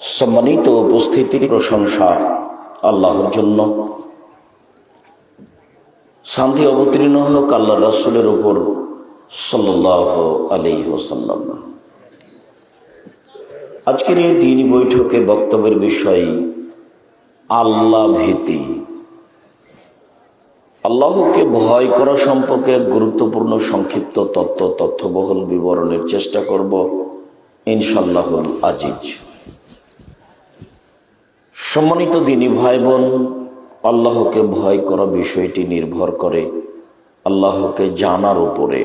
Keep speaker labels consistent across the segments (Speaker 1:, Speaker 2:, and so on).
Speaker 1: সম্মানিত উপস্থিতির প্রশংসা আল্লাহর জন্য। শান্তি অবতীর্ণ হোক আল্লাহ রাসূলের উপর সাল্লাল্লাহু আলাইহি ওয়াসাল্লাম। আজকের এই দিনী বৈঠকে বক্তব্যের বিষয় আল্লাহ ভীতি। আল্লাহকে ভয় করা সম্পর্কে গুরুত্বপূর্ণ সংক্ষিপ্ত তথ্যবহুল বিবরণের চেষ্টা করব ইনশাআল্লাহুল আজিজ। সম্মানিত দিনী ভাই বোন, আল্লাহকে ভয় করা বিষয়টি নির্ভর করে আল্লাহকে জানার উপরে।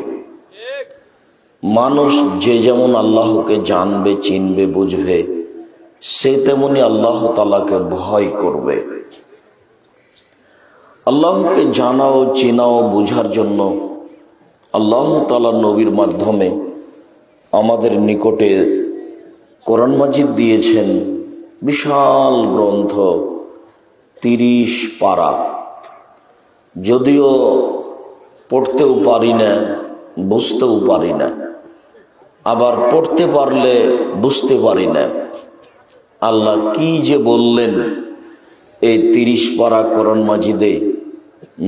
Speaker 1: মানুষ যে যেমন আল্লাহকে জানবে, চিনবে, বুঝবে, সে তেমনি আল্লাহ তাআলাকে ভয় করবে। আল্লাহকে জানাও, চিনাও, বুঝার জন্য আল্লাহ তাআলা নবীর মাধ্যমে আমাদের নিকটে কোরআন মাজিদ দিয়েছেন, বিশাল গ্রন্থ, 30 পারা। যদিও পড়তেও পারি না, বুঝতেও পারি না, আবার পড়তে পারলে বুঝতে পারি না আল্লাহ কি যে বললেন এই 30 পারা কোরআন মাজিদে।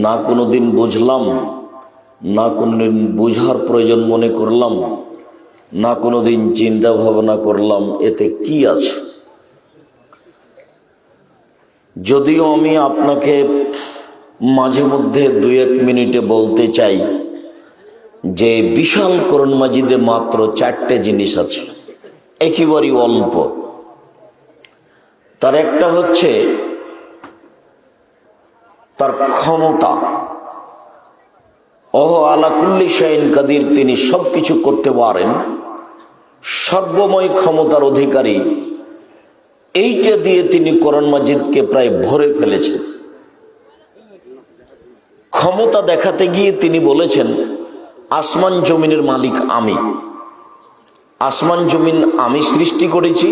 Speaker 1: না কোনোদিন বুঝলাম, না কোনোদিন বুঝার প্রয়োজন মনে করলাম, না কোনোদিন চিন্তা ভাবনা করলাম এতে কি আছে। যদিও আমি আপনাকে মাঝে মধ্যে 2-1 মিনিটে বলতে চাই যে বিশাল কোরআন মাজিদে মাত্র 4টে জিনিস আছে, একেবারেই অল্প। তার একটা হচ্ছে তার ক্ষমতা। ওহো আলা কুল্লি শাইইন কাদির, তিনি সবকিছু করতে পারেন, সর্বময় ক্ষমতার অধিকারী। এইটা দিয়ে তিনি কোরআন মাজিদকে প্রায় ভরে ফেলেছেন। ক্ষমতা দেখাতে গিয়ে তিনি বলেছেন আসমান জমিনের মালিক আমি, আসমান জমিন আমি সৃষ্টি করেছি।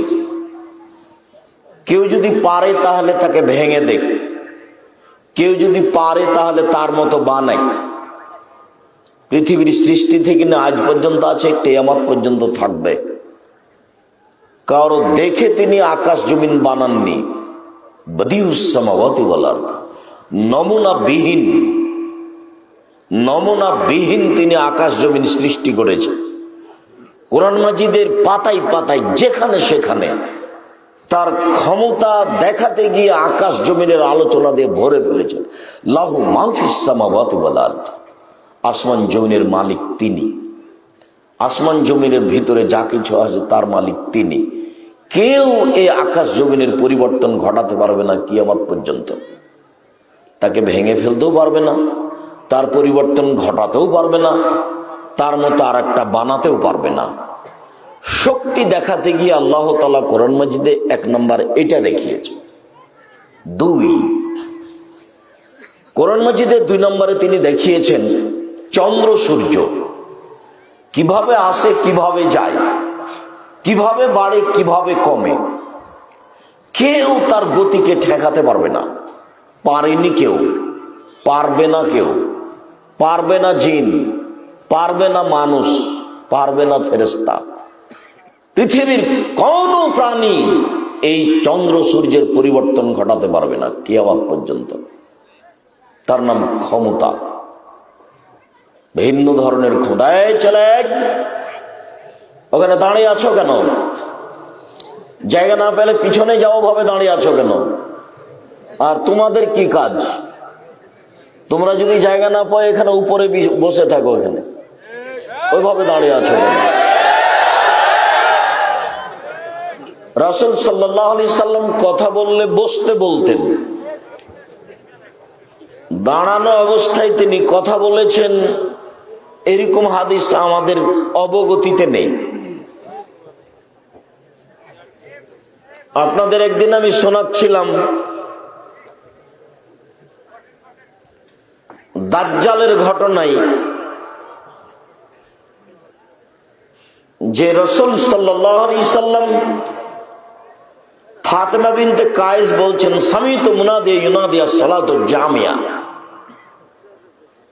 Speaker 1: কেউ যদি পারে তাহলে তাকে ভেঙে দেখ, কেউ যদি পারে তাহলে তার মতো বানায়। পৃথিবীর সৃষ্টি থেকে না আজ পর্যন্ত আছে, কিয়ামত পর্যন্ত থাকবে। কারো দেখে তিনি আকাশ জমিন বানাননি, বদিউস সামাওয়াতি ওয়াল আরদ, নমুনাবিহীন তিনি আকাশ জমিন সৃষ্টি করেছেন। কোরআন মাজিদের পাতায় পাতায় যেখানে সেখানে তার ক্ষমতা দেখাতে গিয়ে আকাশ জমিনের আলোচনা দিয়ে ভরে ফেলেছেন। লাহু মা ফিস সামাওয়াতি ওয়াল আরদ, আসমান জমিনের মালিক তিনি, আসমান জমিনের ভিতরে যা কিছু আছে তার মালিক তিনি। কেউ এই আকাশ জমিনের পরিবর্তন ঘটাতে পারবে না কিয়ামত পর্যন্ত। তাকে ভেঙে ফেলতেও পারবে না, তার পরিবর্তন ঘটাতেও পারবে না, তার মতো আর একটা বানাতেও পারবে না। শক্তি দেখাতে গিয়ে আল্লাহ তাআলা কোরআন মাজিদে 1 নম্বর এটা দেখিয়েছে। 2 কোরআন মাজিদে 2 নম্বরে তিনি দেখিয়েছেন চন্দ্র সূর্য কিভাবে আসে, কিভাবে যায়, কিভাবে বাড়ে, কিভাবে কমে। কেউ তার গতিকে ঠেকাতে পারবে না, পারেনি কেউ, পারবে না কেউ, পারবে না জিন, পারবে না মানুষ, পারবে না ফেরেশতা। পৃথিবীর কোন প্রাণী এই চন্দ্র সূর্যের পরিবর্তন ঘটাতে পারবে না কিয়ামত পর্যন্ত। তার নাম ক্ষমতা, ভিন্ন ধরনের ক্ষমতা। চলে ওখানে দাঁড়িয়ে আছো কেন? জায়গা না পেলে পিছনে যাও ভাবে দাঁড়িয়ে আছো কেন? আর তোমাদের কি কাজ? তোমরা যদি জায়গা না পাও এখানে উপরে বসে থাকো, এখানে ওইভাবে দাঁড়িয়ে আছো কেন? রাসূল সাল্লাল্লাহু আলাইহি সাল্লাম কথা বললে বসতে বলতেন, দাঁড়ানো অবস্থায় তিনি কথা বলেছেন এরকম হাদিস আমাদের অবগতিতে নেই। আপনাদের একদিন আমি শোনাচ্ছিলাম দাজ্জালের ঘটনায়, যে রাসূল সাল্লাল্লাহু আলাইহি সাল্লাম ফাতেমা বিনতে কায়েস বলছেন সামিতু মুনাদি ইউনাদি আস-সালাতু জামিয়া।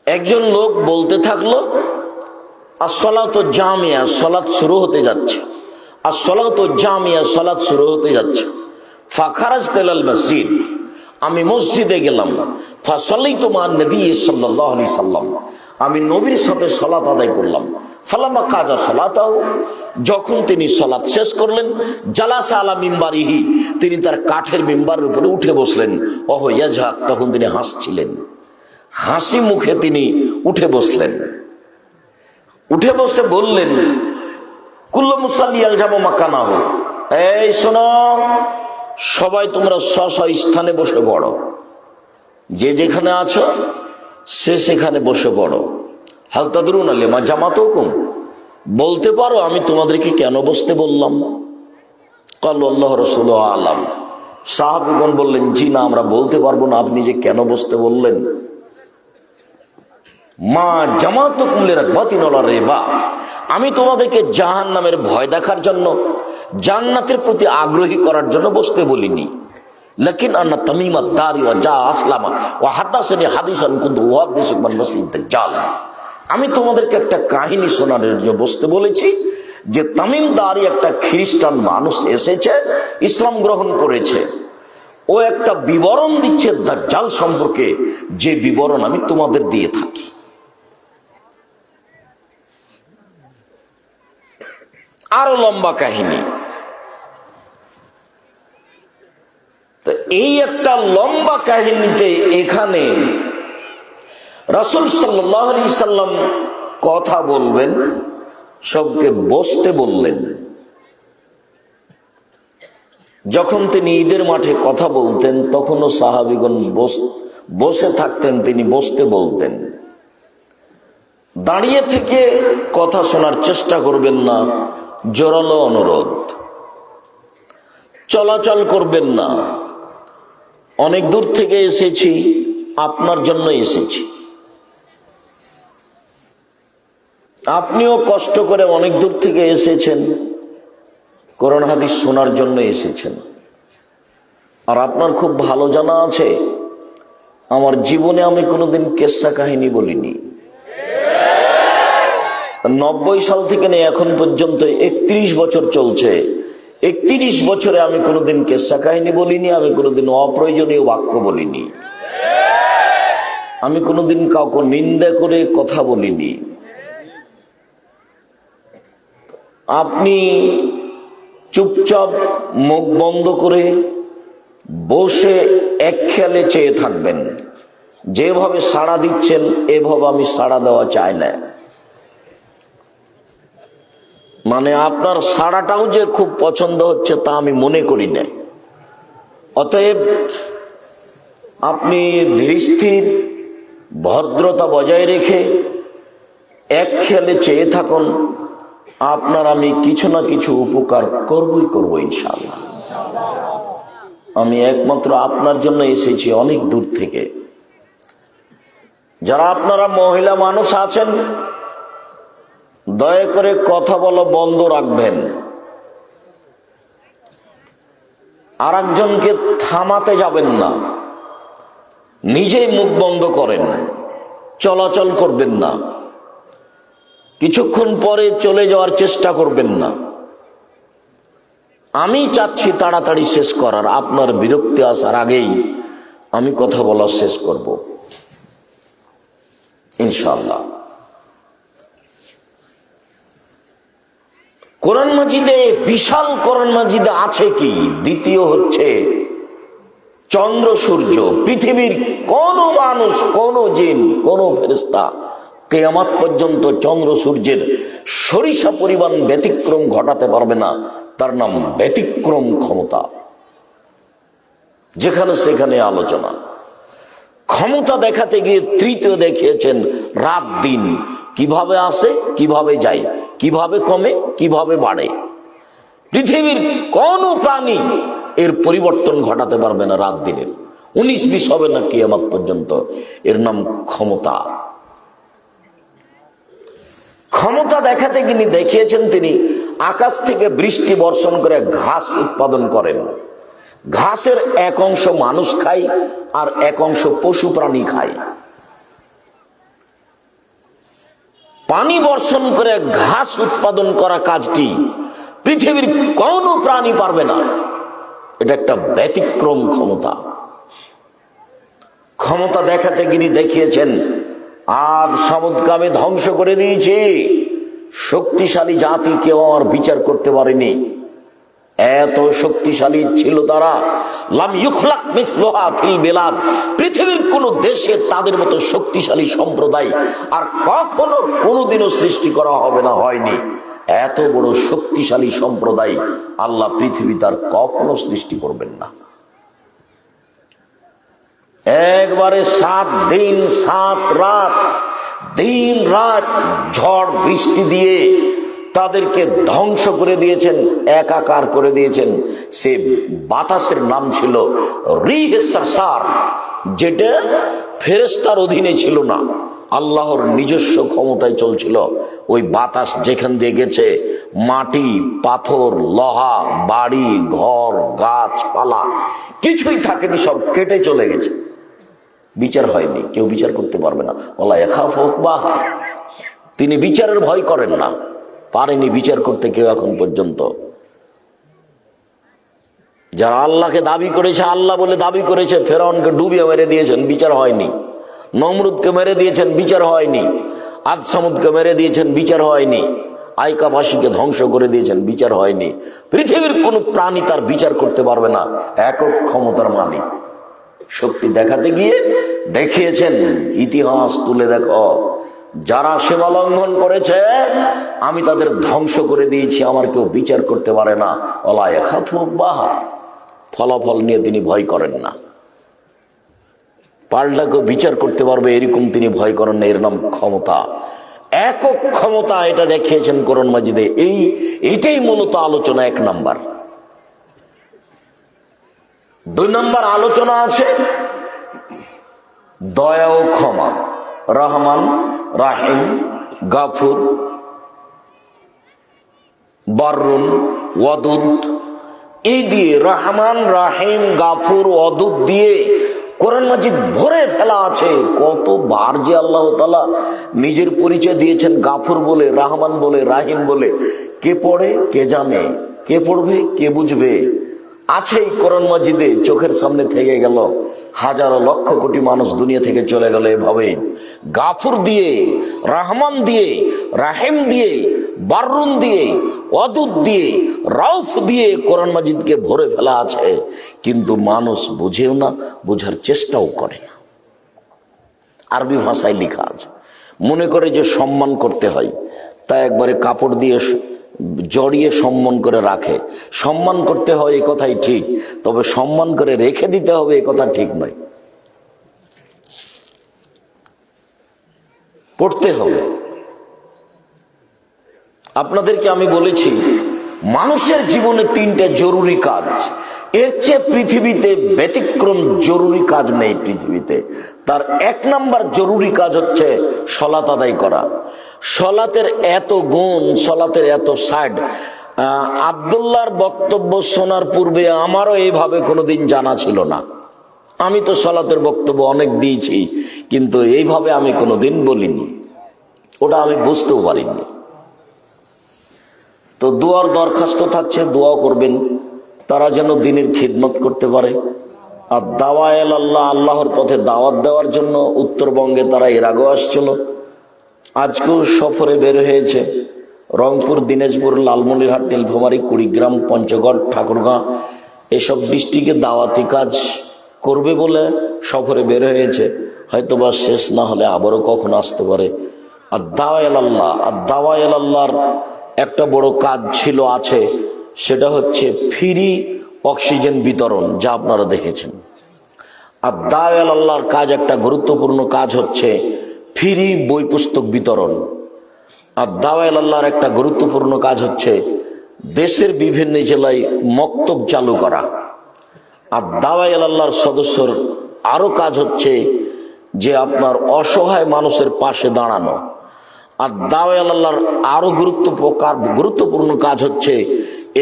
Speaker 1: একজন লোক বলতে থাকলো আস-সালাতু জামিয়া, সালাত শুরু হতে যাচ্ছে। আর সলাত জামিয়া, সালাত শুরু হতে যাচ্ছে। ফাখারাজতু ইলাল মসজিদ, আমি মসজিদে গেলাম। ফাসাল্লাইতু মা নবী সাল্লাল্লাহু আলাইহি সাল্লাম, আমি নবীর সাথে সালাত আদায় করলাম। ফালাম্মা কাজা সালাতাহু, যখন তিনি সালাত শেষ করলেন, জালাসা আলা মিম্বারিহি, তিনি তার কাঠের মিম্বারের উপরে উঠে বসলেন। ওহ ইয়াজহাক, তখন তিনি হাসছিলেন, হাসি মুখে তিনি উঠে বসলেন। উঠে বসে বললেন, কুল্লু মুসাল্লি ইয়ালজামু মাকানাহু, এই শোনো, সবাই তোমরা স্ব স্থানে বসে পড়ো, যে যেখানে আছো সে সেখানে বসে পড়ো। হাল তাদরুনা লিমা জামাতুকুম, বলতে পারো আমি তোমাদেরকে কেন বসতে বললাম? ক্বালু আল্লাহু রাসূলুহু আ'লাম, সাহাবীগণ বললেন, জি না, আমরা বলতে পারবো না আপনি যে কেন বসতে বললেন। মা জামাতুকুম লিরাগবাতিন ওয়ালা রিবা, আমি তোমাদেরকে জাহান্নামের ভয় দেখার জন্য, জান্নাতের প্রতি আগ্রহী করার জন্য বসতে বলিনি। লাকিন আন্না তামিম আদ-দারি ওয়া জা আসলামা ওয়া হাদাসানি হাদিসান কুনতু উহাদ্দিসু মান মাসিহ দাজ্জাল, আমি তোমাদেরকে একটা কাহিনী শোনানোর জন্য বসতে বলেছি যে তামিম দারি একটা খ্রিস্টান মানুষ এসেছে, ইসলাম গ্রহণ করেছে, ও একটা বিবরণ দিচ্ছে দাজ্জাল সম্পর্কে, যে বিবরণ আমি তোমাদের দিয়ে থাকি। আরো লম্বা কাহিনী। তো এই একটা লম্বা কাহিনীতে এখানে রাসূল সাল্লাল্লাহু আলাইহি সাল্লাম কথা বলবেন, সবকে বসতে বললেন। যখন তিনি ঈদের মাঠে কথা বলতেন তখনও সাহাবীগণ বসে থাকতেন, তিনি বসতে বলতেন। দাঁড়িয়ে থেকে কথা শোনার চেষ্টা করবেন না, জোরালো অনুরোধ। চলাচল করবেন না, অনেক দূর থেকে এসেছি, আপনার জন্য এসেছি। আপনিও কষ্ট করে অনেক দূর থেকে এসেছেন, কোরআন হাদিস শোনার জন্য এসেছেন। আর আপনার খুব ভালো জানা আছে, আমার জীবনে আমি কোনোদিন কেসা কাহিনী বলিনি। 90 সাল থেকে নিয়ে এখন পর্যন্ত 31 বছর চলছে, 31 বছরে আমি কোনোদিন কেসা কাহিনী বলিনি, আমি কোনোদিন অপ্রয়োজনীয় বাক্য বলিনি, আমি কোনোদিন কাউকে নিন্দা করে কথা বলিনি। আপনি চুপচাপ মুখ বন্ধ করে বসে এক খেয়ালে চেয়ে থাকবেন। যেভাবে সাড়া দিচ্ছেন এভাবে আমি সাড়া দেওয়া চাই না, মানে আপনার সাড়াটাও যে খুব পছন্দ হচ্ছে তা আমি মনে করি না। অতএব আপনি ধীরস্থির ভদ্রতা বজায় রেখে এক খেয়ালে চেয়ে থাকুন, আপনার আমি কিছু না কিছু উপকার করবই করবো ইনশাআল্লাহ। আমি একমাত্র আপনার জন্য এসেছি অনেক দূর থেকে। যারা আপনারা মহিলা মানুষ আছেন, দয়া করে কথা বলা বন্ধ রাখবেন, আর একজনকে থামাতে যাবেন না, নিজেই মুখ বন্ধ করেন, চলাচল করবেন না, কিছুক্ষণ পরে চলে যাওয়ার চেষ্টা করবেন না। আমি চাচ্ছি তাড়াতাড়ি শেষ করার, আপনার বিরক্তি আসার আগেই আমি কথা বলা শেষ করব ইনশাআল্লাহ। কোরআন মাজিদে, বিশাল কোরআন মাজিদে আছে কি? দ্বিতীয় হচ্ছে চন্দ্র সূর্য। পৃথিবীর কোন মানুষ, কোন জিন, কোন ফেরেশতা কিয়ামত পর্যন্ত চন্দ্র সূর্যের সরিষা পরিমাণ ব্যতিক্রম ঘটাতে পারবে না। তার নাম ব্যতিক্রম ক্ষমতা। যেখানে সেখানে আলোচনা। ক্ষমতা দেখাতে গিয়ে তৃতীয় দেখিয়েছেন রাত দিন, কিভাবে আসে, কিভাবে যায়, কিভাবে কমে, কিভাবে বাড়ে। পৃথিবীর কোন প্রাণী এর পরিবর্তন ঘটাতে পারবে না রাত দিনের। 19-20 হবে না কিয়ামত পর্যন্ত। এর নাম ক্ষমতা। ক্ষমতা দেখাতে গিয়ে দেখিয়েছেন তিনি আকাশ থেকে বৃষ্টি বর্ষণ করে ঘাস উৎপাদন করেন। ঘাসের এক অংশ মানুষ খায় আর এক অংশ পশু প্রাণী খায়। পানি বর্ষণ করে ঘাস উৎপাদন করা কাজটি পৃথিবীর কোন প্রাণী পারবে না। এটা একটা ব্যতিক্রম ক্ষমতা। ক্ষমতা দেখাতে গিয়ে দেখিয়েছেন আদ সামুদকে আমি ধ্বংস করে দিয়েছি, শক্তিশালী জাতি কেউ আর বিচার করতে পারেনি, এত শক্তিশালী ছিল তারা। লাম ইউখলাক মিসলুহা ফিল বিলাদ, পৃথিবীর কোন দেশে তাদের মতো শক্তিশালী সম্প্রদায় আর কখনো কোনোদিনও সৃষ্টি করা হবে না, হয়নি। এত বড় শক্তিশালী সম্প্রদায় আল্লাহ পৃথিবী তার কখনো সৃষ্টি করবেন না। একবারে 7 দিন 7 রাত, দিন রাত ঝড় বৃষ্টি দিয়ে তাদেরকে ধ্বংস করে দিয়েছেন, একাকার করে দিয়েছেন। সে বাতাসের নাম ছিল রিহ সারসার, যেটা ফেরেশতার অধীনে ছিল না, আল্লাহর নিজস্ব ক্ষমতায় চলছিল। ওই বাতাস যেখান দিয়ে গেছে, মাটি, পাথর, লোহা, বাড়ি ঘর, গাছপালা কিছুই থাকেনি, সব কেটে চলে গেছে। বিচার হয়নি, কেউ বিচার করতে পারবে না। ওয়ালা ইয়াখাফু উকবাহা, তিনি বিচারের ভয় করেন না, পারেনি বিচার করতে কেউ এখন পর্যন্ত। যারা আল্লাহকে দাবি করেছে, আল্লাহ বলে দাবি করেছে, ফেরাউনকে ডুবিয়ে মেরে দিয়েছেন, বিচার হয়নি। নমরুদকে মেরে দিয়েছেন, বিচার হয়নি। আদ সামুদকে মেরে দিয়েছেন, বিচার হয়নি। আইকাবাসীকে ধ্বংস করে দিয়েছেন, বিচার হয়নি। পৃথিবীর কোন প্রাণী তার বিচার করতে পারবে না, একক ক্ষমতার মালিক। শক্তি দেখাতে গিয়ে দেখিয়েছেন, ইতিহাস তুলে দেখো, যারা সীমা লঙ্ঘন করেছে আমি তাদের ধ্বংস করে দিয়েছি, আমার কেউ বিচার করতে পারে না। ওয়ালা ইয়াখাফু উকবাহা, ফলাফল নিয়ে তিনি ভয় করেন না। পাল্টাকেও বিচার করতে পারবে এরকম তিনি ভয় করেন না, এর নাম ক্ষমতা, একক ক্ষমতা। এটা দেখিয়েছেন কোরআন মাজিদে। এইটাই মূলত আলোচনা 1 নাম্বার। 2 নাম্বার আলোচনা আছে দয়া ও ক্ষমা, রহমান, রাহিম, গাফুর, বাররুন, ওয়াদুদ, এই দিয়ে রহমান, রাহিম, গাফুর, ওয়াদুদ দিয়ে কোরআন মাজিদ ভরে ফেলা আছে। কতবার যে আল্লাহ তাআলা নিজের পরিচয় দিয়েছেন, গাফুর বলে, রহমান বলে, রাহিম বলে। কে পড়ে কে জানে, কে পড়বে কে বুঝবে, আছেই কোরআন মাজিদে, চোখের সামনে থেকে গেল। হাজারো লক্ষ কোটি মানুষ দুনিয়া থেকে চলে গেল এভাবে। গাফুর দিয়ে, রহমান দিয়ে, রাহিম দিয়ে, বাররুন দিয়ে, ওয়াদুদ দিয়ে, রাউফ দিয়ে কোরআন মাজিদকে ভরে ফেলা আছে, কিন্তু মানুষ বুঝেও না, বোঝার চেষ্টাও করে না। আরবি ভাষায় লেখা আছে, মনে করে যে সম্মান করতে হয়, তা একবারে কাপড় দিয়ে জড়িয়ে সম্মান করে রাখে। সম্মান করতে হয় এই কথাই ঠিক, তবে সম্মান করে রেখে দিতে হবে এই কথা ঠিক নয়। পড়তে হবে। আপনাদেরকে আমি বলেছি মানুষের জীবনে 3টা জরুরি কাজ, এর চেয়ে পৃথিবীতে ব্যতিক্রম জরুরি কাজ নেই পৃথিবীতে। তার 1 নাম্বার জরুরি কাজ হচ্ছে সলাত আদায় করা। সলাতের এত গুণ, সলাতের এত সাইড, আব্দুল্লাহর বক্তব্য শোনার পূর্বে আমারও এইভাবে কোনোদিন জানা ছিল না। আমি তো সলাতের বক্তব্য অনেক দিয়েছি, কিন্তু এইভাবে আমি কোনোদিন বলিনি, ওটা আমি বুঝতেও পারিনি। তো দোয়ার দরখাস্ত থাকছে, দোয়া করবেন তারা যেন দিনের খিদমত করতে পারে। আর দাওয়া আল্লাহ, আল্লাহর পথে দাওয়াত দেওয়ার জন্য উত্তরবঙ্গে তারা এর আগেও আসছিল, আজকেও সফরে বের হয়েছে। রংপুর, দিনাজপুর, লালমনিরহাট, নীলফামারী, কুড়িগ্রাম, পঞ্চগড়, ঠাকুরগাঁ এসব ডিস্ট্রিক্টে দাওয়াতি কাজ করবে বলে সফরে বের হয়েছে। হয়তোবা শেষ না হলে আবারও কখনো আসতে পারে। আর দাওয়া আল্লাহ, আর দাওয়া আল্লাহর একটা বড় কাজ ছিল, আছে, সেটা হচ্ছে ফ্রি অক্সিজেন বিতরণ, যা আপনারা দেখেছেন। আর দাওয়া আল্লাহর কাজ, একটা গুরুত্বপূর্ণ কাজ হচ্ছে ফ্রি বই পুস্তক বিতরণ। আর দাওয়া আল্লাহর একটা গুরুত্বপূর্ণ কাজ হচ্ছে দেশের বিভিন্ন জেলায় মক্তব চালু করা। আর দাওয়া আল্লাহর সদস্যর আরো কাজ হচ্ছে যে আপনার অসহায় মানুষের পাশে দাঁড়ানো। আর দাওয়া আল্লাহর আরো গুরুত্বপূর্ণ কাজ হচ্ছে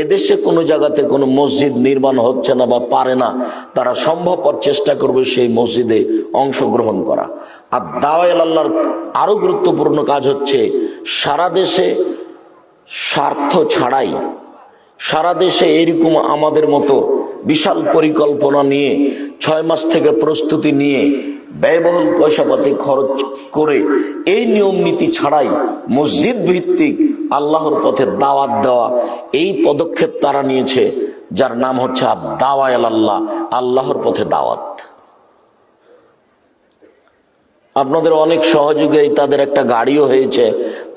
Speaker 1: এদেশে কোনো জায়গাতে কোনো মসজিদ নির্মাণ হচ্ছে না বা পারে না, তারা সম্ভবপর চেষ্টা করবে সেই মসজিদে অংশগ্রহণ করা। আর দাওয়া আল্লাহর আরো গুরুত্বপূর্ণ কাজ হচ্ছে সারা দেশে স্বার্থ ছাড়াই সারা দেশে এরকম আমাদের মতো বিশাল পরিকল্পনা নিয়ে 6 মাস থেকে প্রস্তুতি নিয়ে ব্যয়বহুল পয়সাপাতি খরচ করে এই নিয়ম নীতি ছাড়াই মসজিদ ভিত্তিক আল্লাহর পথে দাওয়াত দেওয়া, এই পদক্ষেপ তারা নিয়েছে, যার নাম হচ্ছে দাওয়া ইলাল্লাহ, আল্লাহর পথে দাওয়াত। আপনাদের অনেক সহযোগে তাদের একটা গাড়িও হয়েছে,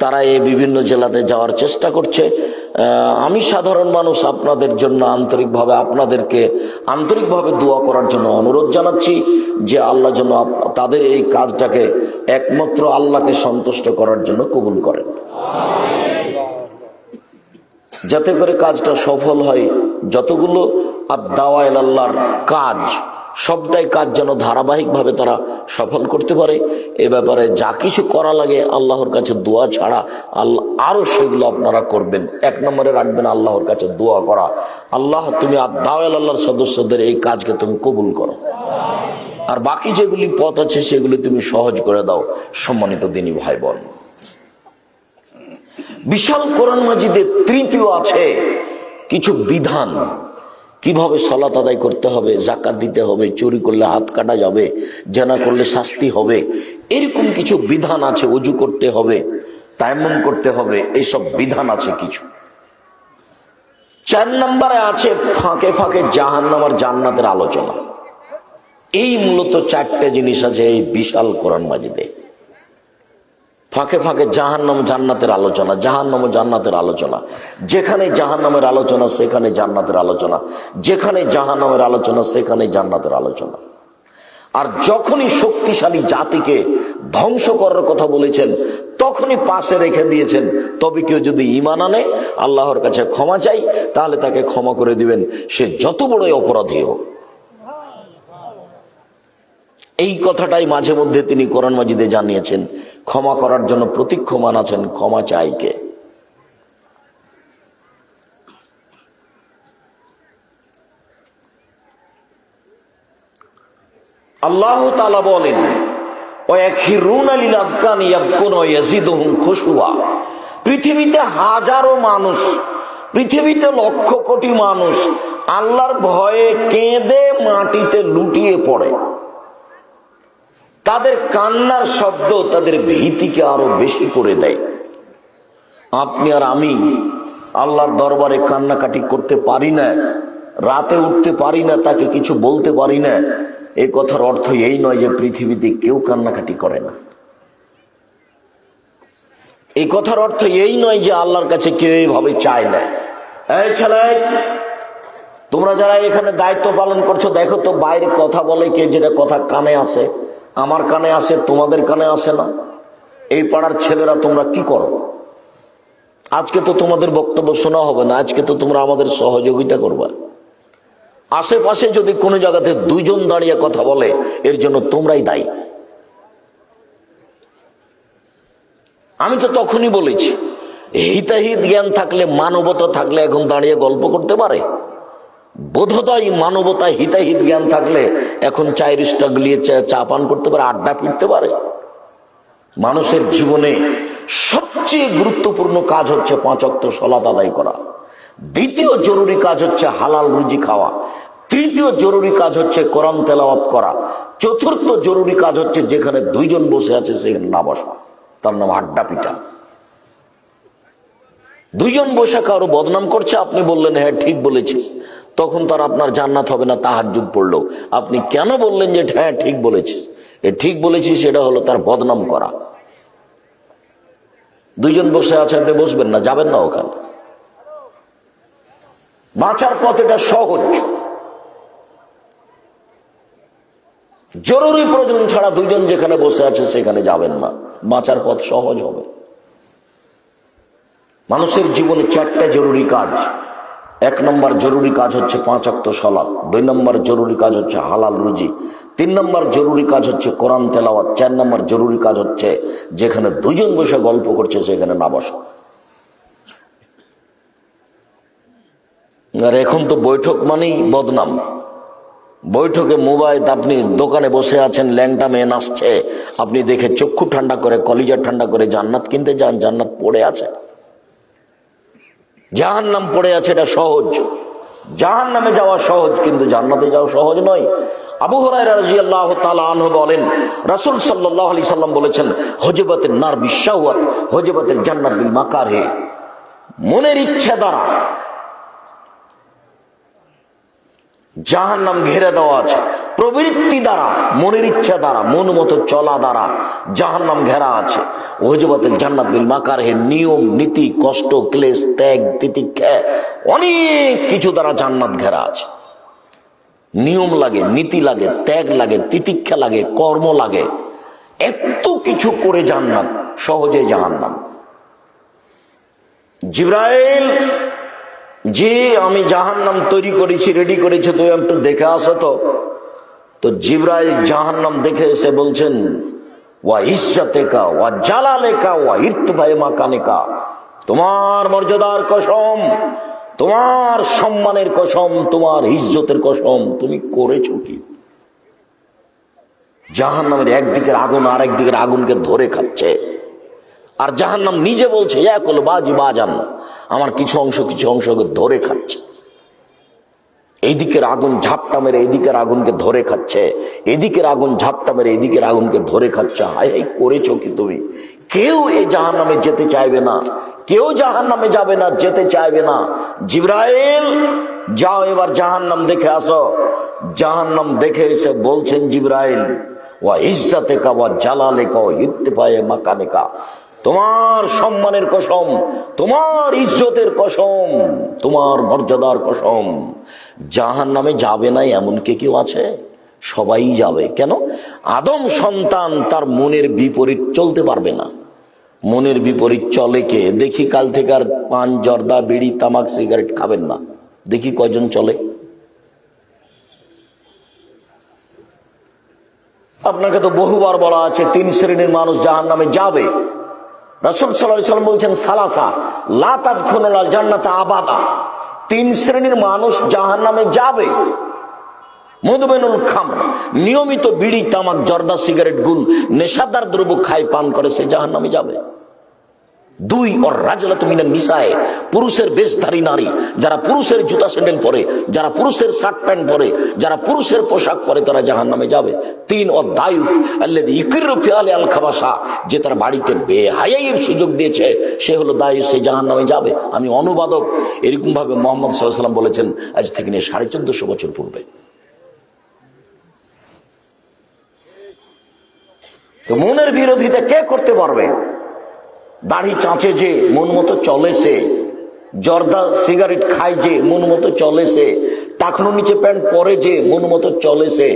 Speaker 1: তারা এই বিভিন্ন জেলাতে যাওয়ার চেষ্টা করছে। আমি সাধারণ মানুষ আপনাদের জন্য আপনাদেরকে আন্তরিকভাবে দোয়া করার জন্য অনুরোধ জানাচ্ছি যে আল্লাহ যেন তাদের এই কাজটাকে একমাত্র আল্লাহকে সন্তুষ্ট করার জন্য কবুল করেন, যাতে করে কাজটা সফল হয়। যতগুলো দাওয়া ইলাল্লাহর কাজ, সবটাই কাজ যেন ধারাবাহিকভাবে তারা সফল করতে পারে। এ ব্যাপারে যা কিছু করা লাগে আল্লাহর কাছে দোয়া ছাড়া আল্লাহ আরো সেগুলো আপনারা করবেন। 1 নম্বরে রাখবেন আল্লাহর কাছে দোয়া করা, আল্লাহ তুমি দাওয়া ইলাল্লাহর সদস্যদের এই কাজকে তুমি কবুল করো, আর বাকি যেগুলি পথ আছে সেগুলি তুমি সহজ করে দাও। সম্মানিত দিনী ভাই বোন, বিশাল কোরআন মাজিদে তৃতীয় আছে কিছু বিধান, কিভাবে সালাত আদায় করতে হবে, যাকাত দিতে হবে, চুরি করলে হাত কাটা যাবে, জেনা করলে শাস্তি হবে, এরকম কিছু বিধান আছে। ওযু করতে হবে, তায়াম্মুম করতে হবে, এইসব বিধান আছে কিছু। 4 নম্বরে আছে ফাঁকে ফাঁকে জাহান্নাম আর জান্নাতের আলোচনা। এই মূলত 4টে জিনিস আছে এই বিশাল কোরআন মাজিদে। ফাঁকে ফাঁকে জাহান্নাম জান্নাতের আলোচনা, জাহান্নাম ও জান্নাতের আলোচনা। যেখানে জাহান্নামের আলোচনা সেখানে জান্নাতের আলোচনা, যেখানে জাহান্নামের আলোচনা সেখানে জান্নাতের আলোচনা। আর যখনই শক্তিশালী জাতিকে ধ্বংস করার কথা বলেছেন তখনই পাশে রেখে দিয়েছেন, তবে কেউ যদি ঈমান আনে, আল্লাহর কাছে ক্ষমা চাই, তাহলে তাকে ক্ষমা করে দিবেন, সে যত বড়ই অপরাধী হোক। এই কথাটাই মাঝে মধ্যে তিনি কোরআন মাজিদে জানিয়েছেন। ক্ষমা করার জন্য প্রতীক্ষমান আছেন, ক্ষমা চাই কে? আল্লাহ তাআলা বলেন, ওয়ায়াখিরুনা লিল আযকানি ইয়াবকুনা ওয়া ইয়াজিদুহুম খুশুয়া। পৃথিবীতে হাজারো মানুষ, পৃথিবীতে লক্ষ কোটি মানুষ আল্লাহর ভয়ে কেঁদে মাটিতে লুটিয়ে পড়ে। তাদের কান্নার শব্দ তাদের ভীতিকে আরো বেশি করে দেয়। আপনি আর আমি আল্লাহর দরবারে কান্নাকাটি করতে পারি না, রাতে উঠতে পারি না, তাকে কিছু বলতে পারি না, এই কথার অর্থ এই নয় যে পৃথিবীতে কেউ কান্নাকাটি করে না। এই কথার অর্থ এই নয় যে আল্লাহর কাছে কেউ এইভাবে চায় না। এই ছেলে, তোমরা যারা এখানে দায়িত্ব পালন করছো, দেখো তো বাইরে কথা বলে কে, যেটা কথা কানে আসে, আমার কানে আসে, তোমাদের কানে আসে না। এই পাড়ার ছেলেরা তোমরা কি করো? আজকে তো তোমাদের বক্তব্য শোনা হবে না, আজকে তো তোমরা আমাদের সহযোগিতা করবা। আশেপাশে যদি কোনো জায়গাতে 2 জন দাঁড়িয়ে কথা বলে, এর জন্য তোমরাই দায়ী। আমি তো তখনই বলেছি, হিতাহিত জ্ঞান থাকলে, মানবতা থাকলে এখন দাঁড়িয়ে গল্প করতে পারে। বোধোদয় মানবতা হিতাহিত জ্ঞান থাকলে এখন চায়ের গলিয়ে চা পান করতে পারে, আড্ডা পিটতে পারে। মানুষের জীবনে সবচেয়ে গুরুত্বপূর্ণ কাজ হচ্ছে 5 ওয়াক্ত সালাত আদায় করা। দ্বিতীয় জরুরি কাজ হচ্ছে হালাল রুজি খাওয়া। তৃতীয় জরুরি কাজ হচ্ছে কোরআন তেলাওয়াত করা। চতুর্থ জরুরি কাজ হচ্ছে যেখানে 2 জন বসে আছে সেখানে না বসা, তার নাম আড্ডা পিটা। 2 জন বসে কারো বদনাম করছে, আপনি বললেন হ্যাঁ ঠিক বলেছিস, তখন তার আপনার জান্নাত হবে না তাহাজ্জুদ পড়লেও। আপনি কেন বললেন যে হ্যাঁ ঠিক বলেছিস? ঠিক বলেছিস সেটা হলো তার বদনাম করা। 2 জন বসে আছে, আপনি বসবেন না, যাবেন না ওখানে। বাঁচার পথ এটা সহজ। জরুরি প্রয়োজন ছাড়া 2 জন যেখানে বসে আছে সেখানে যাবেন না, বাঁচার পথ সহজ হবে। মানুষের জীবনে 4টা জরুরি কাজ। 1 নম্বর জরুরি কাজ হচ্ছে 5 ওয়াক্ত সালাত। 2 নম্বর জরুরি কাজ হচ্ছে হালাল রুজি। 3 নম্বর জরুরি কাজ হচ্ছে কোরআন তেলাওয়াত। 4 নম্বর জরুরি কাজ হচ্ছে যেখানে 2 জন বসে গল্প করছে সেখানে না বসা। আর এখন তো বৈঠক মানেই বদনাম। বৈঠকে মোবাইল, আপনি দোকানে বসে আছেন, ল্যাংটা মেয়ে নাচছে, আপনি দেখে চক্ষু ঠান্ডা করে, কলিজা ঠান্ডা করে জান্নাত কিনতে যান, জান্নাত পড়ে আছে। জাহান্নাম পড়ে আছে, এটা সহজ। জাহান্নামে যাওয়া সহজ, কিন্তু জান্নাতে যাওয়া সহজ নয়। আবু হুরায়রা রাদিয়াল্লাহু তাআলা আনহু বলেন, রাসূল সাল্লাল্লাহু আলাইহি সাল্লাম বলেছেন, হুজবাতুন নার বিশাওয়াত হুজবাতুল জান্নাত বিল মাকারিহ। মনের ইচ্ছা দ্বারা জাহান্নাম ঘিরে দেওয়া আছে, প্রবৃত্তি দ্বারা, মনের ইচ্ছা দ্বারা, মন মতো চলা দ্বারা জাহান্নাম ঘেরা আছে। হুজবাতুল জান্নাত বিল মাকারিহ, নিয়ম নীতি, কষ্ট ক্লেশ, ত্যাগ তিতিক্ষা, অনেক কিছু দ্বারা জান্নাত ঘেরা আছে। নিয়ম লাগে, নীতি লাগে, ত্যাগ লাগে, তিতিক্ষা লাগে, কর্ম লাগে, এত কিছু করে জান্নাত, সহজে জাহান্নাম। জিবরাইল, জি আমি জাহান্নাম তৈরি করেছি, রেডি করেছি, তুই একটু দেখে আসো তো জিবরাইল জাহান্নাম দেখে এসে বলছেন, ওয়া ইজ্জাতেকা ওয়া জালালেকা ওয়া ইরতিফায়ে মাকানিকা, তোমার মর্যাদার কসম, তোমার সম্মানের কসম, তোমার ইজ্জতের কসম, তুমি করেছো কি? জাহান্নামের একদিকের আগুন আর একদিকের আগুনকে ধরে খাচ্ছে, আর জাহান্নাম নিজে বলছে, ইয়াকুল বাজি বাজান, আমার কিছু অংশকে ধরে খাচ্ছে। এইদিকের আগুন ঝাপটা মেরে এইদিকের আগুনকে ধরে খাচ্ছে, এদিকের আগুন ঝাপটা মেরে এইদিকের আগুনকে ধরে খাচ্ছে। হায় হায়, করেছো কি তুমি? কেউ এই জাহান্নামে যেতে চাইবে না, কেউ জাহান্নামে যাবে না, যেতে চাইবে না। জিবরাইল, যাও এবার জাহান্নাম দেখে আসো। জাহান্নাম দেখে এসে বলছেন জিবরাইল, ওয়া ইজ্জাতেকা ওয়া জালালেকা ওয়া ইরতিফায়ে মাকানিকা, তোমার সম্মানের কসম, তোমার ইজ্জতের কসম, তোমার মর্যাদার কসম, জাহান্নামে যাবে না এমন কে কেউ আছে? সবাই যাবে। কেন? আদম সন্তান তার মনের বিপরীত চলতে পারবে না। মনের বিপরীত চলে কে? দেখি কাল থেকে আর পান, জর্দা, বিড়ি, তামাক, সিগারেট খাবেন না, দেখি কয়জন চলে। আপনাকে তো বহুবার বলা আছে 3 শ্রেণীর মানুষ জাহান্নামে যাবে। রাসূল সাল্লাল্লাহু আলাইহি ওয়াসাল্লাম বলছেন, সালাসা লা তাদখুলুল জান্নাতা আবাদা, 3 শ্রেণীর মানুষ জাহান্নামে যাবে। মুদমিনুল খামর, নিয়মিত বিড়ি, তামাক, জর্দা, সিগারেট, গুল, নেশাদার দ্রব্য খায়, পান করে, সে জাহান্নামে যাবে। 2, ওর রাজলাতু মিনান নিসায়ে, পুরুষের বেশধারী নারী, যারা পুরুষের জুতা স্যান্ডেল পরে, যারা পুরুষের শার্ট প্যান্ট পরে, যারা পুরুষের পোশাক পরে, তারা জাহান্নামে যাবে। 3, ওর দায়ুফ আল্লাযী ইকিরু ফি আলি আল খাবাসা, যে তার বাড়িতে বেহায়াইয়ের সুযোগ দিয়েছে, সে হলো দায়ুফ, সে জাহান্নামে যাবে। আমি অনুবাদক, এরকম ভাবে মুহাম্মদ সাল্লাল্লাহু আলাইহি ওয়াসাল্লাম বলেছেন আজ থেকে নিয়ে 1450 বছর পূর্বে। তো মনের বিরোধিতা কে করতে পারবে? দাড়ি চাঁচে যে, মন মতো চলে সে, জর্দা সিগারেট খায় যে, মন মতো চলে সে, টাকনো নিচে প্যান্ট পরে যে, মন মতো চলে সে,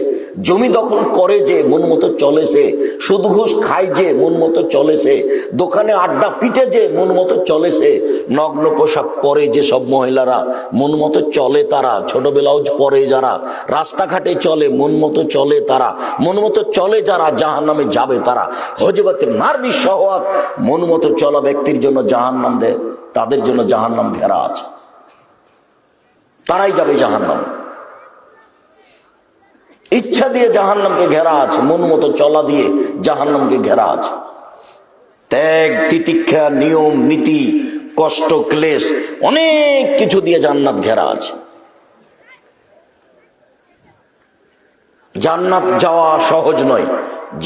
Speaker 1: জমি দখল করে যে, মন মতো চলে সে, সুদ ঘুষ খায় যে, মন মতো চলে সে, দোকানে আড্ডা পিটে যে, মন মতো চলে সে, নগ্ন পোশাক পরে যে সব মহিলারা, মন মতো চলে তারা, ছোট ব্লাউজ পরে যারা, রাস্তাঘাটে চলে, মন মতো চলে তারা, মন মতো চলে যারা, জাহান্নামে যাবে তারা। হুজবাতুন নার বিশাওয়াত, মন মতো চলা ব্যক্তির জন্য জাহান্নাম দেয়, তাদের জন্য জাহান্নাম ঘেরা আছে, তারাই যাবে জাহান্নাম। ইচ্ছা দিয়ে জাহান্নামকে ঘেরা আছে, মন মতো চলা দিয়ে জাহান্নামকে ঘেরা আছে। ত্যাগ তিতিক্ষা, নিয়ম নীতি, কষ্ট ক্লেশ, অনেক কিছু দিয়ে জান্নাত ঘেরা আছে। জান্নাত যাওয়া সহজ নয়,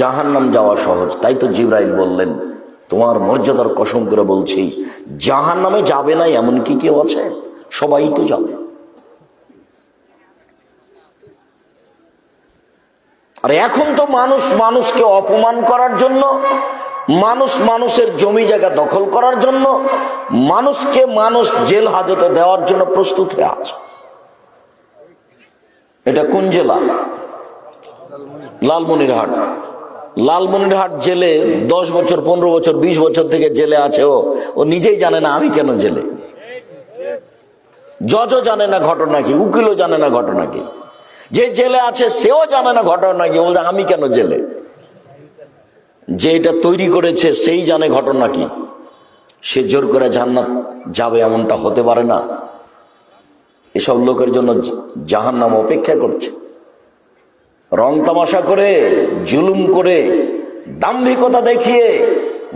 Speaker 1: জাহান্নাম যাওয়া সহজ। তাই তো জিবরাইল বললেন, তোমার মর্যাদার কসম করে বলছি, জাহান্নামে যাবে না এমন কি কেউ আছে? সবাই তো যাবে। আর এখন তো মানুষ মানুষকে অপমান করার জন্য, মানুষ মানুষের জমি জায়গা দখল করার জন্য, মানুষকে মানুষ জেল হাজতে দেওয়ার জন্য প্রস্তুত হয়ে আছে। এটা কোন জেলা? লালমনিরহাট। লালমনিরহাট জেলে 10 বছর, 15 বছর, 20 বছর থেকে জেলে আছে। ও নিজেই জানে না আমি কেন জেলে। জজও জানে না ঘটনা কি, উকিলও জানে না ঘটনা কি, যে জেলে আছে সেও জানে না ঘটনা কি, বলছে আমি কেন জেলে। যে এটা তৈরি করেছে সেই জানে ঘটনা কি, সে জোর করে জান্নাত যাবে এমনটা হতে পারে না। এসব লোকের জন্য জাহান্নাম অপেক্ষা করছে। রং তামাশা করে, জুলুম করে, দাম্ভিকতা দেখিয়ে,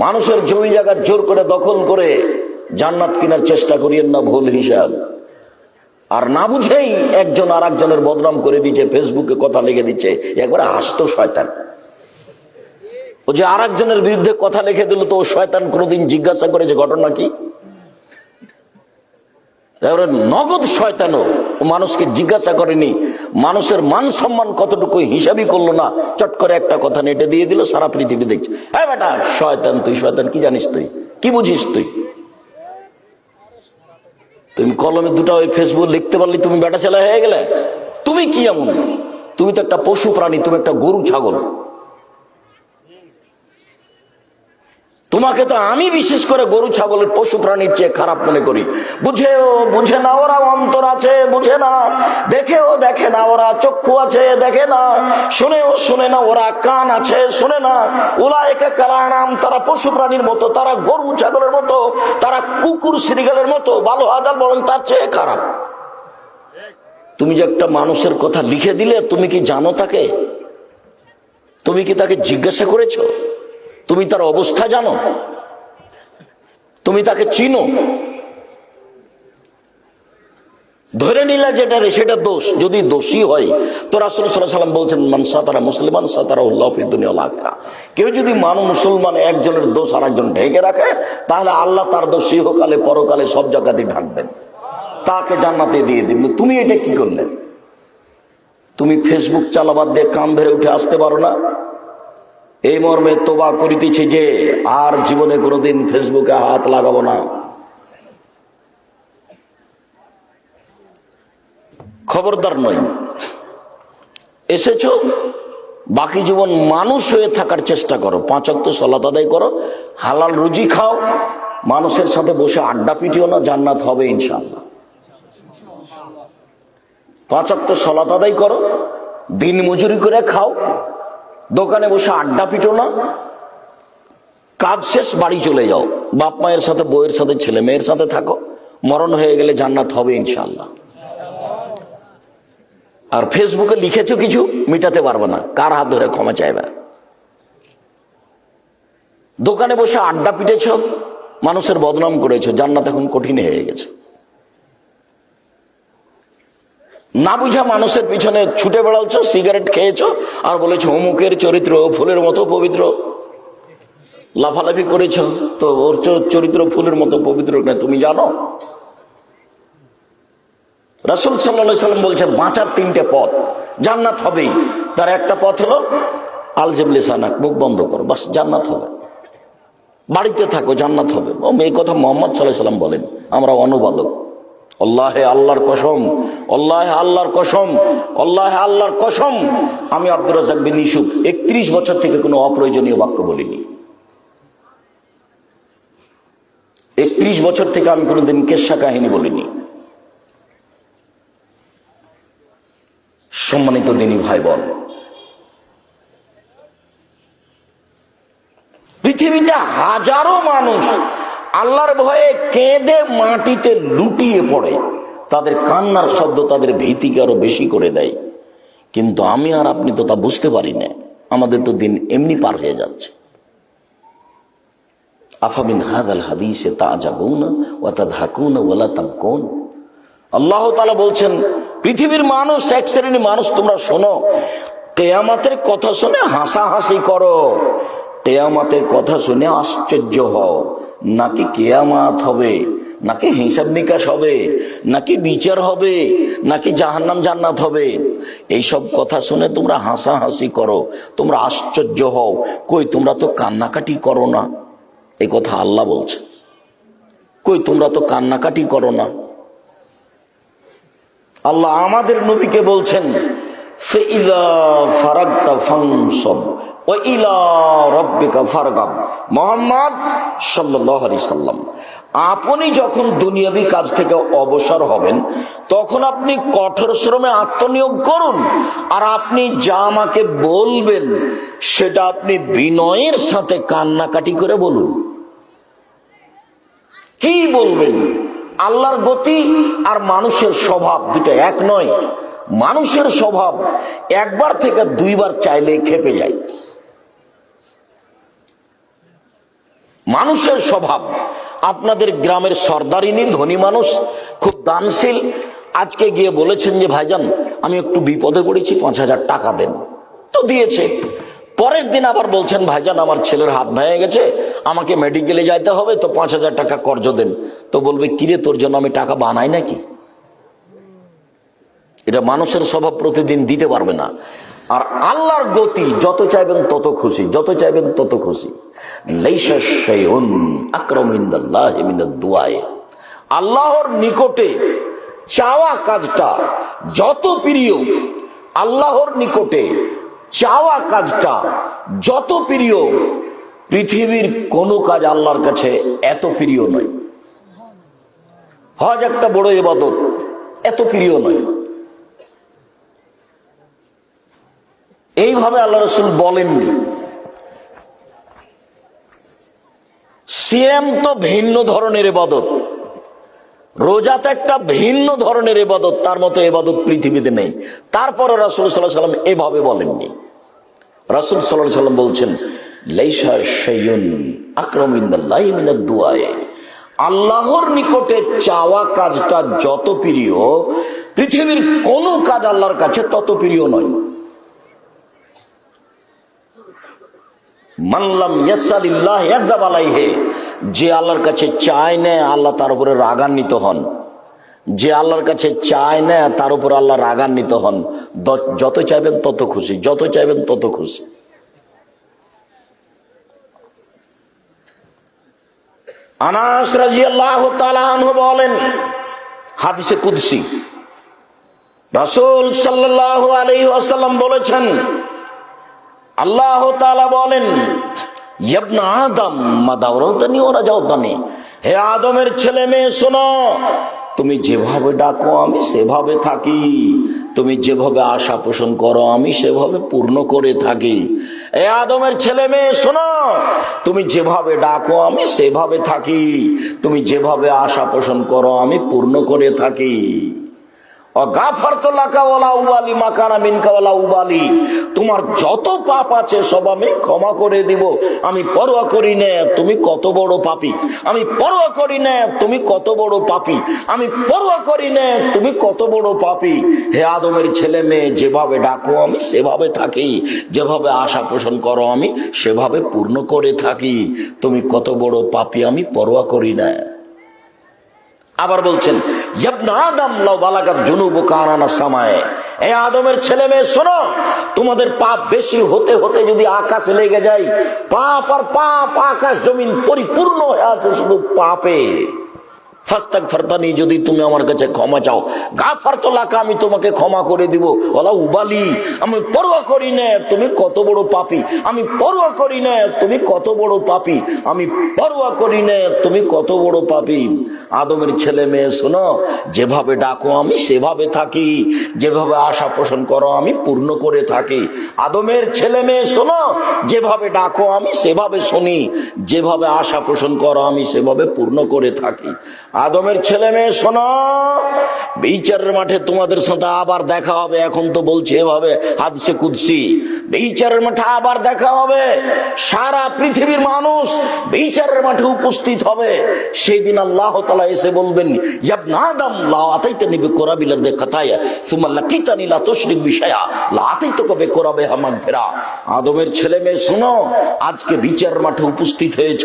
Speaker 1: মানুষের জমি জায়গা জোর করে দখল করে জান্নাত কেনার চেষ্টা করিয়েন না, ভুল হিসাব। আর না বুঝেই একজন আর একজনের বদনাম করে দিচ্ছে, ফেসবুকে কথা লিখে দিচ্ছে, একবারে হাসতো শয়তান। ও যে আর একজনের বিরুদ্ধে কথা লিখে দিল, তো ও শয়তান কোনোদিন জিজ্ঞাসা করেছে ঘটনা কি? নগদ শয়তানও মানুষকে জিজ্ঞাসা করেনি, মানুষের মান সম্মান কতটুকু হিসাবই করলো না, চট করে একটা কথা নেটে দিয়ে দিল, সারা পৃথিবী দেখছে, হ্যাঁ বেটা শয়তান, তুই শয়তান, কি জানিস তুই, কি বুঝিস তুই? তুমি কলমে দুটা ওই ফেসবুক লিখতে পারলি তুমি বেটা ছেলে হয়ে গেলে? তুমি কি এমন? তুমি তো একটা পশু প্রাণী, তুমি একটা গরু ছাগল। তোমাকে তো আমি বিশেষ করে গরু ছাগলের পশু প্রাণীর চেয়ে খারাপ মনে করি। বুঝে না ওরা, অন্তর আছে বুঝে না, দেখেও দেখে না ওরা, চক্ষু আছে দেখে না, শুনেও শুনে না ওরা, কান আছে শুনে না। উলাইকা কালানাম, তারা পশু প্রাণীর মতো, তারা গরু ছাগলের মতো, তারা কুকুর শ্রীগালের মতো, ভালো হাজার বরং তার চেয়ে খারাপ। তুমি যে একটা মানুষের কথা লিখে দিলে, তুমি কি জানো তাকে? তুমি কি তাকে জিজ্ঞাসা করেছো? তুমি তার অবস্থা জানো? তুমি তাকে চিনো? ধরে নিলে যেটা সেটা দোষ, যদি দোষী হয় তো রাসূল সাল্লাল্লাহু আলাইহি ওয়াসাল্লাম বলছেন, মান সাতারা মুসলিমান সাতারাহুল্লাহু ফিদ দুনিয়া ওয়াল আখিরা। কেউ যদি মুসলমান একজনের দোষ আর একজন ঢেকে রাখে, তাহলে আল্লাহ তার দোষ ইহকালে পরকালে সব জায়গাতে ঢাকবেন, তাকে জান্নাতে দিয়ে দিবেন। তুমি এটা কি করলে? তুমি ফেসবুক চালাবাদ দিয়ে কান ধরে উঠে আসতে পারো না? এই মর্মে তোবা করিতেছি যে আর জীবনে কোনোদিন ফেসবুকে হাত লাগাবো না। খবরদার নয়। এসেছো, বাকি জীবন মানুষ হয়ে থাকার চেষ্টা করো, 5 ওয়াক্ত সালাত আদায় করো, হালাল রুজি খাও, মানুষের সাথে বসে আড্ডা পিটিও না, জান্নাত হবে ইনশাআল্লাহ। 5 ওয়াক্ত সালাত আদায় করো, দিন মজুরি করে খাও, দোকানে বসে আড্ডা পিটো না, কাজ শেষ বাড়ি চলে যাও, বাপ মায়ের সাথে, বউয়ের সাথে, ছেলে মেয়ের সাথে থাকো, মরণ হয়ে গেলে জান্নাত হবে ইনশাআল্লাহ। আর ফেসবুকে লিখেছো কিছু, মিটাতে পারবে না, কার হাত ধরে ক্ষমা চাইবে? দোকানে বসে আড্ডা পিটেছ, মানুষের বদনাম করেছো, জান্নাত এখন কঠিন হয়ে গেছে। না বুঝা মানুষের পিছনে ছুটে বেড়াচ্ছ, সিগারেট খেয়েছো আর বলেছো অমুকের চরিত্র ফুলের মতো পবিত্র, লাফালাফি করেছ, তো ওর চরিত্র ফুলের মতো পবিত্র না তুমি জানো? রাসূল সাল্লাল্লাহু আলাইহি ওয়াসাল্লাম বলছেন, বাঁচার 3টে পথ, জান্নাত হবেই। তার একটা পথ হলো আলজিম লিসানাক, মুখ বন্ধ করো, বাস জান্নাত হবে। বাড়িতে থাকো, জান্নাত হবে। এই কথা মুহাম্মদ সাল্লাল্লাহু আলাইহি ওয়াসাল্লাম বলেন, আমরা অনুবাদক। আল্লাহে আল্লাহর কসম, আল্লাহে আল্লাহর কসম, আল্লাহে আল্লাহর কসম, আমি আব্দুর রাজ্জাক বিন ইউসুফ 31 বছর থেকে কোনো অপ্রয়োজনীয় বাক্য বলিনি। 31 বছর থেকে আমি কোনোদিন কেচ্ছা কাহিনী বলিনি। সম্মানিত দিনী ভাই বোন, পৃথিবীতে হাজারো মানুষ আল্লাহর ভয়ে কেঁদে মাটিতে লুটিয়ে পড়ে, তাদের কান্নার শব্দ তাদের ভীতিকে আরো বেশি করে দেয়। কিন্তু আমি আর আপনি তো তা বুঝতে পারি না, আমাদের তো দিন এমনি পার হয়ে যাচ্ছে। আফামিন হাদাল হাদিসে তাজাবুনা ওয়া তাদহাকুনা ওয়া লা তাবকুন। আল্লাহ তাআলা বলছেন, পৃথিবীর মানুষ, এক শ্রেণীর মানুষ, তোমরা শোনো, কিয়ামতের কথা শুনে হাসাহাসি করো, কিয়ামতের কথা শুনে আশ্চর্য হও, নাকি কিয়ামত হবে, নাকি হিসাব নিকাশ হবে, নাকি বিচার হবে, নাকি জাহান্নাম জান্নাত হবে, এইসব কথা শুনে তোমরা হাসাহাসি করো, তোমরা আশ্চর্য হও, কই তোমরা তো কান্নাকাটি করো না? এই কথা আল্লাহ বলছে, কই তোমরা তো কান্নাকাটি করো না? আল্লাহ আমাদের নবীকে বলছেন, ফাইযা ফারাগতা ফানসব ওয়া ইলা রাব্বিকা ফারগাব। মুহাম্মদ সাল্লাল্লাহু আলাইহি সাল্লাম, আপনি যখন দুনিয়াবি কাজ থেকে অবসর হবেন, তখন আপনি কঠোর শ্রমে আত্মনিয়োগ করুন, আর আপনি যা আমাকে বলবেন সেটা আপনি বিনয়ের সাথে কান্নাকাটি করে বলুন। কি বলবেন? আল্লাহর গতি আর মানুষের স্বভাব দুটো এক নয়। মানুষের স্বভাব একবার থেকে 2 বার চাইলেই খেপে যায়। মানুষের স্বভাব, আপনাদের গ্রামের সর্দারিনী, ধনী মানুষ, খুব দানশীল, আজকে গিয়ে বলেছেন যে ভাইজান আমি একটু বিপদে পড়েছি, 5,000 টাকা দেন। তো দিয়েছে। পরের দিন আবার বলছেন ভাইজান আমার ছেলের হাত ভেঙে গেছে, আমাকে মেডিকেলে যাইতে হবে, তো 5,000 টাকা কর্জ দেন। তো বলবে কিরে তোর জন্য আমি টাকা বানাই নাকি? এটা মানুষের স্বভাব, প্রতিদিন দিতে পারবে না। আর আল্লাহর গতি, যত চাইবেন তত খুশি, যত চাইবেন তত খুশি। লাইসা শাইউন আকরামু ইনদাল্লাহি মিনাদ দুআয়ে। আল্লাহর নিকটে চাওয়া কাজটা যত প্রিয়, আল্লাহর নিকটে চাওয়া কাজটা যত প্রিয়, পৃথিবীর কোন কাজ আল্লাহর কাছে এত প্রিয় নয়। হজ একটা বড় ইবাদত, এত প্রিয় নয়। এইভাবে আল্লাহ রাসূল বলেননি। সিয়াম তো ভিন্ন ধরনের ইবাদত, রোজা তো একটা ভিন্ন ধরনের ইবাদত, তার মতো ইবাদত পৃথিবীতে নেই। তারপরে রাসূল সাল্লাল্লাহু আলাইহি ওয়াসাল্লাম এভাবে বলেননি। রাসূল সাল্লাল্লাহু আলাইহি ওয়াসাল্লাম বলছেন লাইসা শাইউন আকরামু ইনদাল্লাহি মিনাদ দুআয়ে। আল্লাহর নিকটে চাওয়া কাজটা যত প্রিয়, পৃথিবীর কোন কাজ আল্লাহর কাছে তত প্রিয় নয়। মানলাম ইয়াসালিল্লাহ ইয়াগদাব আলাইহি, যে আল্লাহর কাছে চায় না আল্লাহ তার উপরে রাগান্বিত হন। যে আল্লাহর কাছে চায় না তার উপর আল্লাহ রাগান্বিত হন। যত চাইবেন তত খুশি, যত চাইবেন তত খুশি। আনাস রাদিয়াল্লাহু তাআলা আনহু বলেন, হাদিসে কুদসি, রাসূল সাল্লাল্লাহু আলাইহি ওয়াসাল্লাম বলেছেন, আল্লাহ তাআলা বলেন ইবনা আদম মা দাওরাতানি ওয়া রাজাউতানি, হে আদমের ছেলে মেয়ে শোনো, তুমি যেভাবে ডাকো আমি সেভাবে থাকি, তুমি যেভাবে আশা পোষণ করো আমি সেভাবে পূর্ণ করে থাকি। হে আদমের ছেলে মেয়ে শোনো, তুমি যেভাবে ডাকো আমি সেভাবে থাকি, তুমি যেভাবে আশা পোষণ করো আমি পূর্ণ করে থাকি। তোমার যত পাপ আছে সব আমি ক্ষমা করে দিব, আমি পরোয়া করি না তুমি কত বড় পাপী, আমি পরোয়া করি না তুমি কত বড় পাপী, আমি পরোয়া করি না তুমি কত বড় পাপী। হে আদমের ছেলে মেয়ে, যেভাবে ডাকো আমি সেভাবে থাকি, যেভাবে আশা পোষণ করো আমি সেভাবে পূর্ণ করে থাকি, তুমি কত বড় পাপী আমি পরোয়া করি না। আবার বলছেন ইবনা আদম লাউ বালাগাত যুনুবুকা আনানা সামায়ে, হে আদমের ছেলে মেয়ে শোনো, তোমাদের পাপ বেশি হতে হতে যদি আকাশে লেগে যায়, পাপ আর পাপ, আকাশ জমিন পরিপূর্ণ হয়ে আছে শুধু পাপে, ফাস্তাগফিরতানি, যদি তুমি আমার কাছে ক্ষমা চাও, গাফারতু লাকা, আমি তোমাকে ক্ষমা করে দিব, ওয়ালা উবালি, আমি পরোয়া করি না তুমি কত বড় পাপী, আমি পরোয়া করি না তুমি কত বড় পাপী, আমি পরোয়া করি না তুমি কত বড় পাপী। আদমের ছেলে মেয়ে শোনো, যেভাবে ডাকো আমি সেভাবে থাকি, যেভাবে আশা পোষণ করো আমি পূর্ণ করে থাকি। আদমের ছেলে মেয়ে শোনো, যেভাবে ডাকো আমি সেভাবে শুনি, যেভাবে আশা পোষণ করো আমি সেভাবে পূর্ণ করে থাকি। আদমের ছেলে মেয়ে শোনো, বিচারের মাঠে তোমাদের সাথে আবার দেখা হবে। এখন তো বলছে এভাবে হাদিসে কুদসি, বিচারের মাঠে আবার দেখা হবে, সারা পৃথিবীর মানুষ বিচারের মাঠে উপস্থিত হবে। সেই দিন আল্লাহ তাআলা এসে বলবেন, ইবনা আদম লা আতাইতানি বিকুরাবিল আরদি খাতায়া সুম্মা লাকিতানি লা তুশরিক বিশাইআ লা আতাইতুকা বিকুরাবিহা মাগফিরা। আদমের ছেলে মেয়ে শোনো, আজকে বিচারের মাঠে উপস্থিত হয়েছ,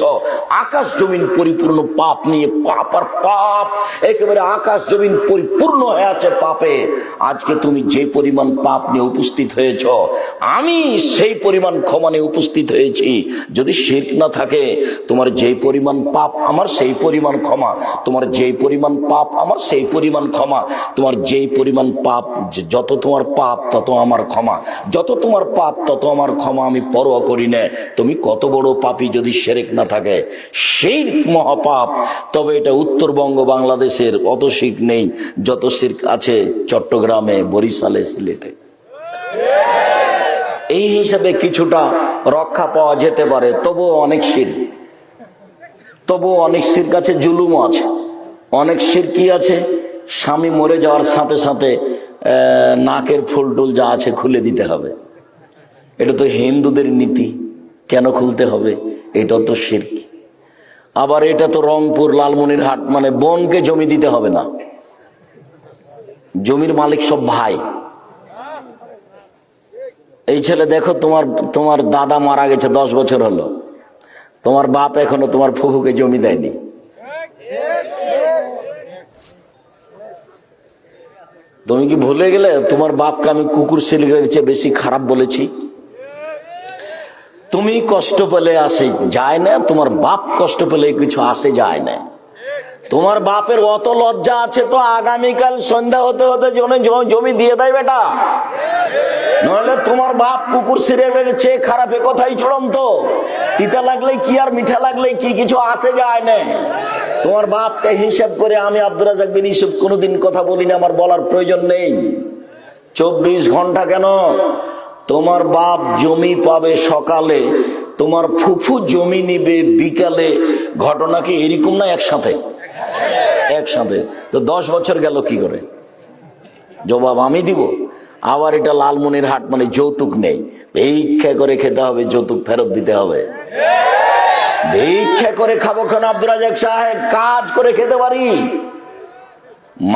Speaker 1: আকাশ জমিন পরিপূর্ণ পাপ নিয়ে, পাপ আর পাপ একেবারে আকাশ জমিন পরিপূর্ণ হয়ে আছে পাপে। আজকে তুমি যে পরিমাণ পাপ নিয়ে উপস্থিত হয়েছ, আমি সেই পরিমাণ ক্ষমা নিয়ে উপস্থিত হয়েছি। যদি শিরক না থাকে, তোমার যেই পরিমাণ পাপ আমার সেই পরিমাণ ক্ষমা, তোমার যেই পরিমাণ পাপ আমার সেই পরিমাণ ক্ষমা, তোমার যেই পরিমাণ পাপ, যত তোমার পাপ তত আমার ক্ষমা, যত তোমার পাপ তত আমার ক্ষমা, আমি পরোয়া করি না তুমি কত বড় পাপী। যদি শিরক না থাকে, সেই মহাপাপ। তবে এটা উত্তরবঙ্গ বাংলাদেশের অত শিরক নেই যত শিরক আছে চট্টগ্রামে, বরিশালে, সিলেটে। এই হিসাবে কিছুটা রক্ষা পাওয়া যেতে পারে। তবুও অনেক শিরক, তবুও অনেক শিরক আছে, জুলুমও আছে। অনেক শিরক কি আছে, স্বামী মরে যাওয়ার সাথে সাথে নাকের ফুল টুল যা আছে খুলে দিতে হবে। এটা তো হিন্দুদের নীতি, কেন খুলতে হবে? এটা তো শিরক। আবার এটা তো রংপুর লালমনিরহাট, মানে বোনকে জমি দিতে হবে না, জমির মালিক সব ভাই। এই ছেলে দেখো, তোমার দাদা মারা গেছে 10 বছর হলো, তোমার বাপ এখনো তোমার ফুফুকে জমি দেয়নি। তুমি কি ভুলে গেলে তোমার বাপকে আমি কুকুর শিলিগুড়ির চেয়ে বেশি খারাপ বলেছি? তুমি কষ্ট পেলে আসে যায় না, তোমার বাপ কষ্ট পেলে কিছু আসে যায় না। তোমার বাপের অত লজ্জা আছে তো আগামীকাল সন্ধ্যা হতে হতে জমি দিয়ে দেয় বেটা, নইলে তোমার বাপ কুকুর সিরিয়ালের চেয়ে খারাপ। এ কথাই চূড়ান্ত। তিতা লাগলে কি আর মিঠা লাগলে কি কিছু আসে যায় না। তোমার বাপকে হিসাব করে আমি আব্দুর রাজ্জাক বিন ইউসুফ কোনোদিন কথা বলি না, আমার বলার প্রয়োজন নেই। 24 ঘন্টা কেন, তোমার বাপ জমি পাবে সকালে, তোমার ফুফু জমি নিবে বিকালে। ঘটনা কি এরকম না? একসাথে। তো 10 বছর গেল কি করে? জবাব আমি দিব। আবার এটা লালমনিরহাট, মানে যৌতুক নেই, ভিক্ষা করে খেতে হবে, যৌতুক ফেরত দিতে হবে। ভিক্ষা করে খাবো কেন আব্দুর রাজ্জাক সাহেব? কাজ করে খেতে পারি।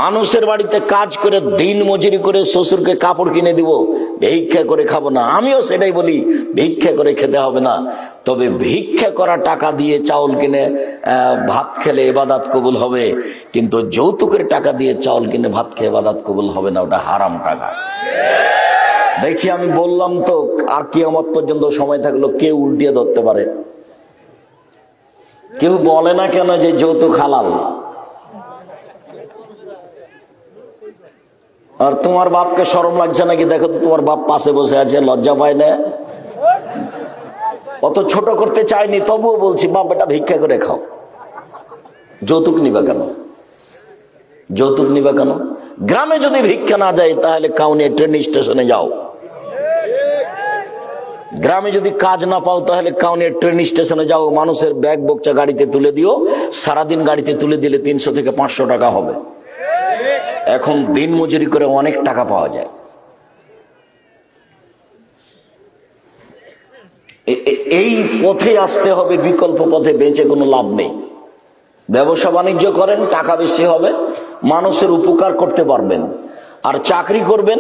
Speaker 1: মানুষের বাড়িতে কাজ করে দিন মজুরি করে শ্বশুরকে কাপড় কিনে দিব, ভিক্ষা করে খাবো না। আমিও সেটাই বলি, ভিক্ষা করে খেতে হবে না। তবে ভিক্ষা করা টাকা দিয়ে চাউল কিনে ভাত খেলে ইবাদত কবুল হবে, কিন্তু যৌতুকের টাকা দিয়ে চাউল কিনে ভাত খেয়ে ইবাদত কবুল হবে না, ওটা হারাম টাকা। দেখি আমি বললাম তো, আর কিয়ামত পর্যন্ত সময় থাকলো কেউ উল্টিয়ে ধরতে পারে। কেউ বলে না কেন যে যৌতুক হালাল? আর তোমার বাপকে শরম লাগছে নাকি? দেখো তো, তোমার বাপ পাশে বসে আছে, লজ্জা পায় না? অত ছোট করতে চাইনি, তবুও বলছি বাপ এটা ভিক্ষা করে খাও। যৌতুক নিবা কেন? যৌতুক নিবা কেন? গ্রামে যদি ভিক্ষা না যায় তাহলে কাউনিয়া ট্রেন স্টেশনে যাও। গ্রামে যদি কাজ না পাও তাহলে কাউনিয়া ট্রেন স্টেশনে যাও, মানুষের ব্যাগ বকচা গাড়িতে তুলে দিও। সারাদিন গাড়িতে তুলে দিলে 300 থেকে 500 টাকা হবে। এখন দিন মজুরি করে অনেক টাকা পাওয়া যায়। এই পথে আসতে হবে, বিকল্প পথে বেঁচে কোনো লাভ নেই। ব্যবসা বাণিজ্য করেন, টাকা বেশি হবে, মানুষের উপকার করতে পারবেন। আর চাকরি করবেন,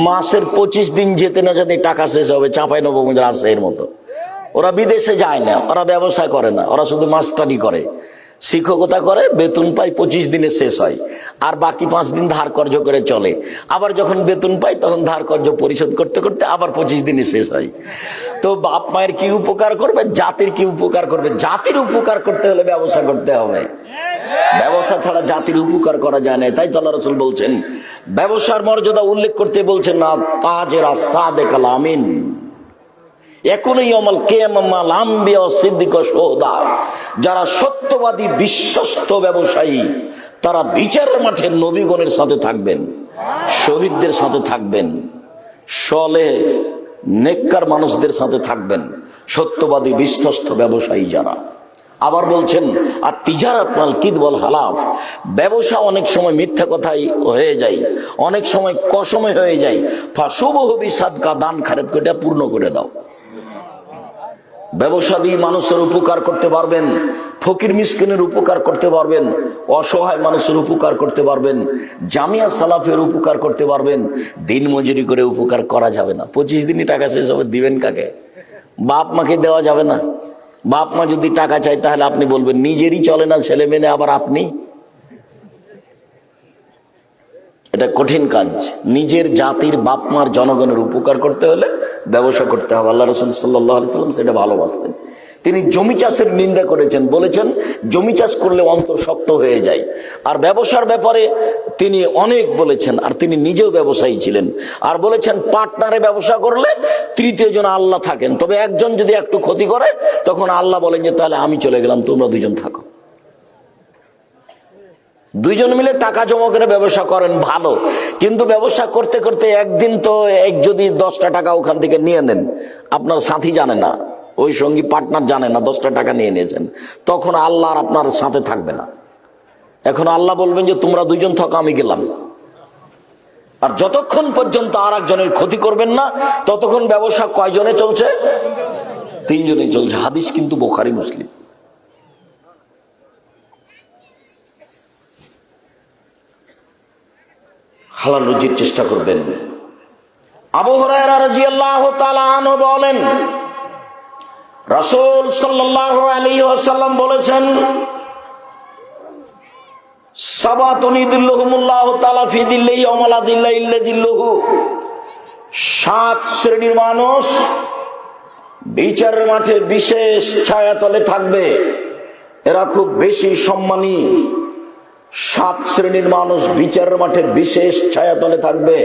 Speaker 1: মাসের 25 দিন যেতে না যেতে টাকা শেষ হবে। চাঁপাইনবাবগঞ্জ, রাজশাহীর মতো। ওরা বিদেশে যায় না, ওরা ব্যবসা করে না, ওরা শুধু মাস্টারি করে, শিক্ষকতা করে, বেতন পায়, 25 দিনে শেষ হয়। আর বাকি 5 দিন ধার কর্জ করে চলে। আবার যখন বেতন পায় তখন ধার কর্জ পরিশোধ করতে করতে আবার 25 দিনে শেষ হয়। তো বাপ মায়ের কি উপকার করবে, জাতির কি উপকার করবে? জাতির উপকার করতে হলে ব্যবসা করতে হবে। ব্যবসা ছাড়া জাতির উপকার করা যায় না। তাই তো আল্লাহ রাসূল বলছেন, ব্যবসার মর্যাদা উল্লেখ করতে বলছেন না, তাজেরা সাদেকাল আমিন যারা সত্যবাদী বিশ্বস্ত ব্যবসায়ী, তারা বিচারের মাঠে নবীগণের সাথে থাকবেন, শহীদদের সাথে থাকবেন, সলেহ নেককার মানুষদের সাথে থাকবেন, সত্যবাদী বিশ্বস্ত ব্যবসায়ী যারা। আবার বলছেন, আর তিজারাত মাল কিদবল হালাফ, ব্যবসা অনেক সময় মিথ্যা কথাই হয়ে যায়, অনেক সময় কসমে হয়ে যায়। ফাশুবহু বিসাদকা, দান খারেত করে পূর্ণ করে দাও। ব্যবসা দিয়ে মানুষের উপকার করতে পারবেন, ফকির মিসকিনের উপকার করতে পারবেন, অসহায় মানুষের উপকার করতে পারবেন, জামিয়া সালাফের উপকার করতে পারবেন। দিন মজুরি করে উপকার করা যাবে না। 25 দিনই টাকা শেষ হবে, দিবেন কাকে? বাপ মাকে দেওয়া যাবে না। বাপ মা যদি টাকা চায় তাহলে আপনি বলবেন নিজেরই চলে না, ছেলে মেয়ে আবার আপনি। এটা কঠিন কাজ। নিজের জাতির বাপ মার জনগণের উপকার করতে হলে ব্যবসা করতে হবে। আল্লাহ রাসূল সাল্লাল্লাহু আলাইহি ওয়াসাল্লাম সেটা ভালোবাসতেন। তিনি জমি চাষের নিন্দা করেছেন, বলেছেন জমি চাষ করলে অন্তর শক্ত হয়ে যায়। আর ব্যবসার ব্যাপারে তিনি অনেক বলেছেন, আর তিনি নিজেও ব্যবসায়ী ছিলেন। আর বলেছেন পার্টনারে ব্যবসা করলে তৃতীয় জন আল্লাহ থাকেন, তবে একজন যদি একটু ক্ষতি করে তখন আল্লাহ বলেন যে তাহলে আমি চলে গেলাম, তোমরা দুজন থাকো। দুইজন মিলে টাকা জমা করে ব্যবসা করেন, ভালো। কিন্তু ব্যবসা করতে করতে একদিন তো যদি 10টা টাকা ওখান থেকে নিয়ে নেন, আপনার সাথী জানে না, ওই সঙ্গী পার্টনার জানে না 10টা টাকা নিয়ে নিয়েছেন, তখন আল্লাহ আর আপনার সাথে থাকবে না। এখন আল্লাহ বলবেন যে তোমরা দুইজন থাকো, আমি গেলাম। আর যতক্ষণ পর্যন্ত আর একজনের ক্ষতি করবেন না ততক্ষণ ব্যবসা কয়জনে চলছে? 3 জনে চলছে। হাদিস কিন্তু বুখারী মুসলিম। হালাল রুজির চেষ্টা করবেন। আবু হুরায়রা রাদিয়াল্লাহু তাআলা আনহু বলেন, রাসূল সাল্লাল্লাহু আলাইহি ওয়াসাল্লাম বলেছেন, সাবাতুন ইযিল্লুহুমুল্লাহু তাআলা ফি যিল্লিহি ওয়া লা যিল্লা ইল্লা যিল্লুহু। 7 শ্রেণীর মানুষ বিচারের মাঠে বিশেষ ছায়াতলে থাকবে, এরা খুব বেশি সম্মানী। 7 শ্রেণীর মানুষ বিচারের মাঠে বিশেষ ছায়াতলে থাকবে,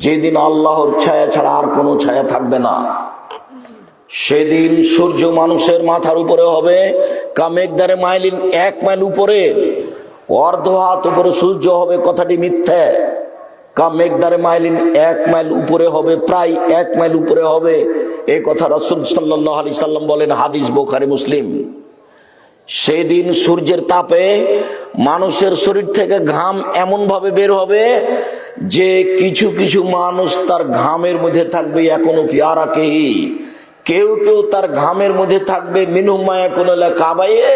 Speaker 1: যেদিন আল্লাহর ছায়া ছাড়া আর কোনো ছায়া থাকবে না। সেদিন সূর্য মানুষের মাথার উপরে হবে কামেকদারে মাইলিন, 1 মাইল উপরে, অর্ধ হাত উপরে সূর্য হবে, কথাটি মিথ্যা। কামেকদারে মাইলিন 1 মাইল উপরে হবে, প্রায় 1 মাইল উপরে হবে, এই কথা রাসূল সাল্লাল্লাহু আলাইহি সাল্লাম বলেন, হাদিস বুখারী মুসলিম। সেদিন সূর্যের তাপে মানুষের শরীর থেকে ঘাম এমন ভাবে বের হবে যে কিছু কিছু মানুষ তার ঘামের মধ্যে থাকবে এখনো পিয়ারাকেহি, কেউ কেউ তার ঘামের মধ্যে থাকবে মিনহুম মা ইয়াকুনু লা কাবায়ে,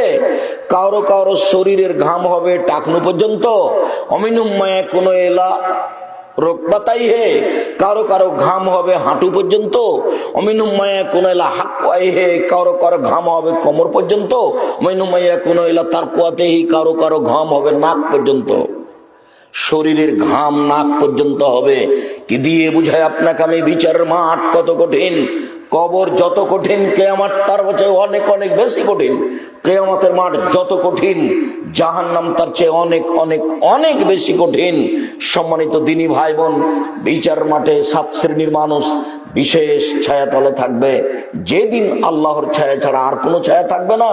Speaker 1: কারো কারো শরীরের ঘাম হবে টাকনু পর্যন্ত, অমিনহুম মা ইয়াকুনু ইলা রুকবাতাইহি, কারো কারো ঘাম হবে হাঁটু পর্যন্ত, অমিনহুম মা ইয়াকুনু ইলা হাক্কাইহি, কারো কারো ঘাম হবে কোমর পর্যন্ত, অমিনহুম মা ইয়াকুনু ইলা তারকুয়াতিহি, কারো কারো ঘাম হবে নাক পর্যন্ত। শরীরের ঘাম নাক পর্যন্ত হবে। কি দিয়ে বুঝায় আপনাকে আমি বিচারের মাঠ কত কঠিন? কবর যত কঠিন, কিয়ামত তার চেয়ে অনেক অনেক বেশি কঠিন। কিয়ামতের মাঠ যত কঠিন, জাহান্নাম তার চেয়ে অনেক অনেক অনেক বেশি কঠিন। সম্মানিত দিনী ভাই বোন, বিচার মাঠে 7 শ্রেণীর মানুষ বিশেষ ছায়াতলে থাকবে, যেদিন আল্লাহর ছায়া ছাড়া আর কোনো ছায়া থাকবে না,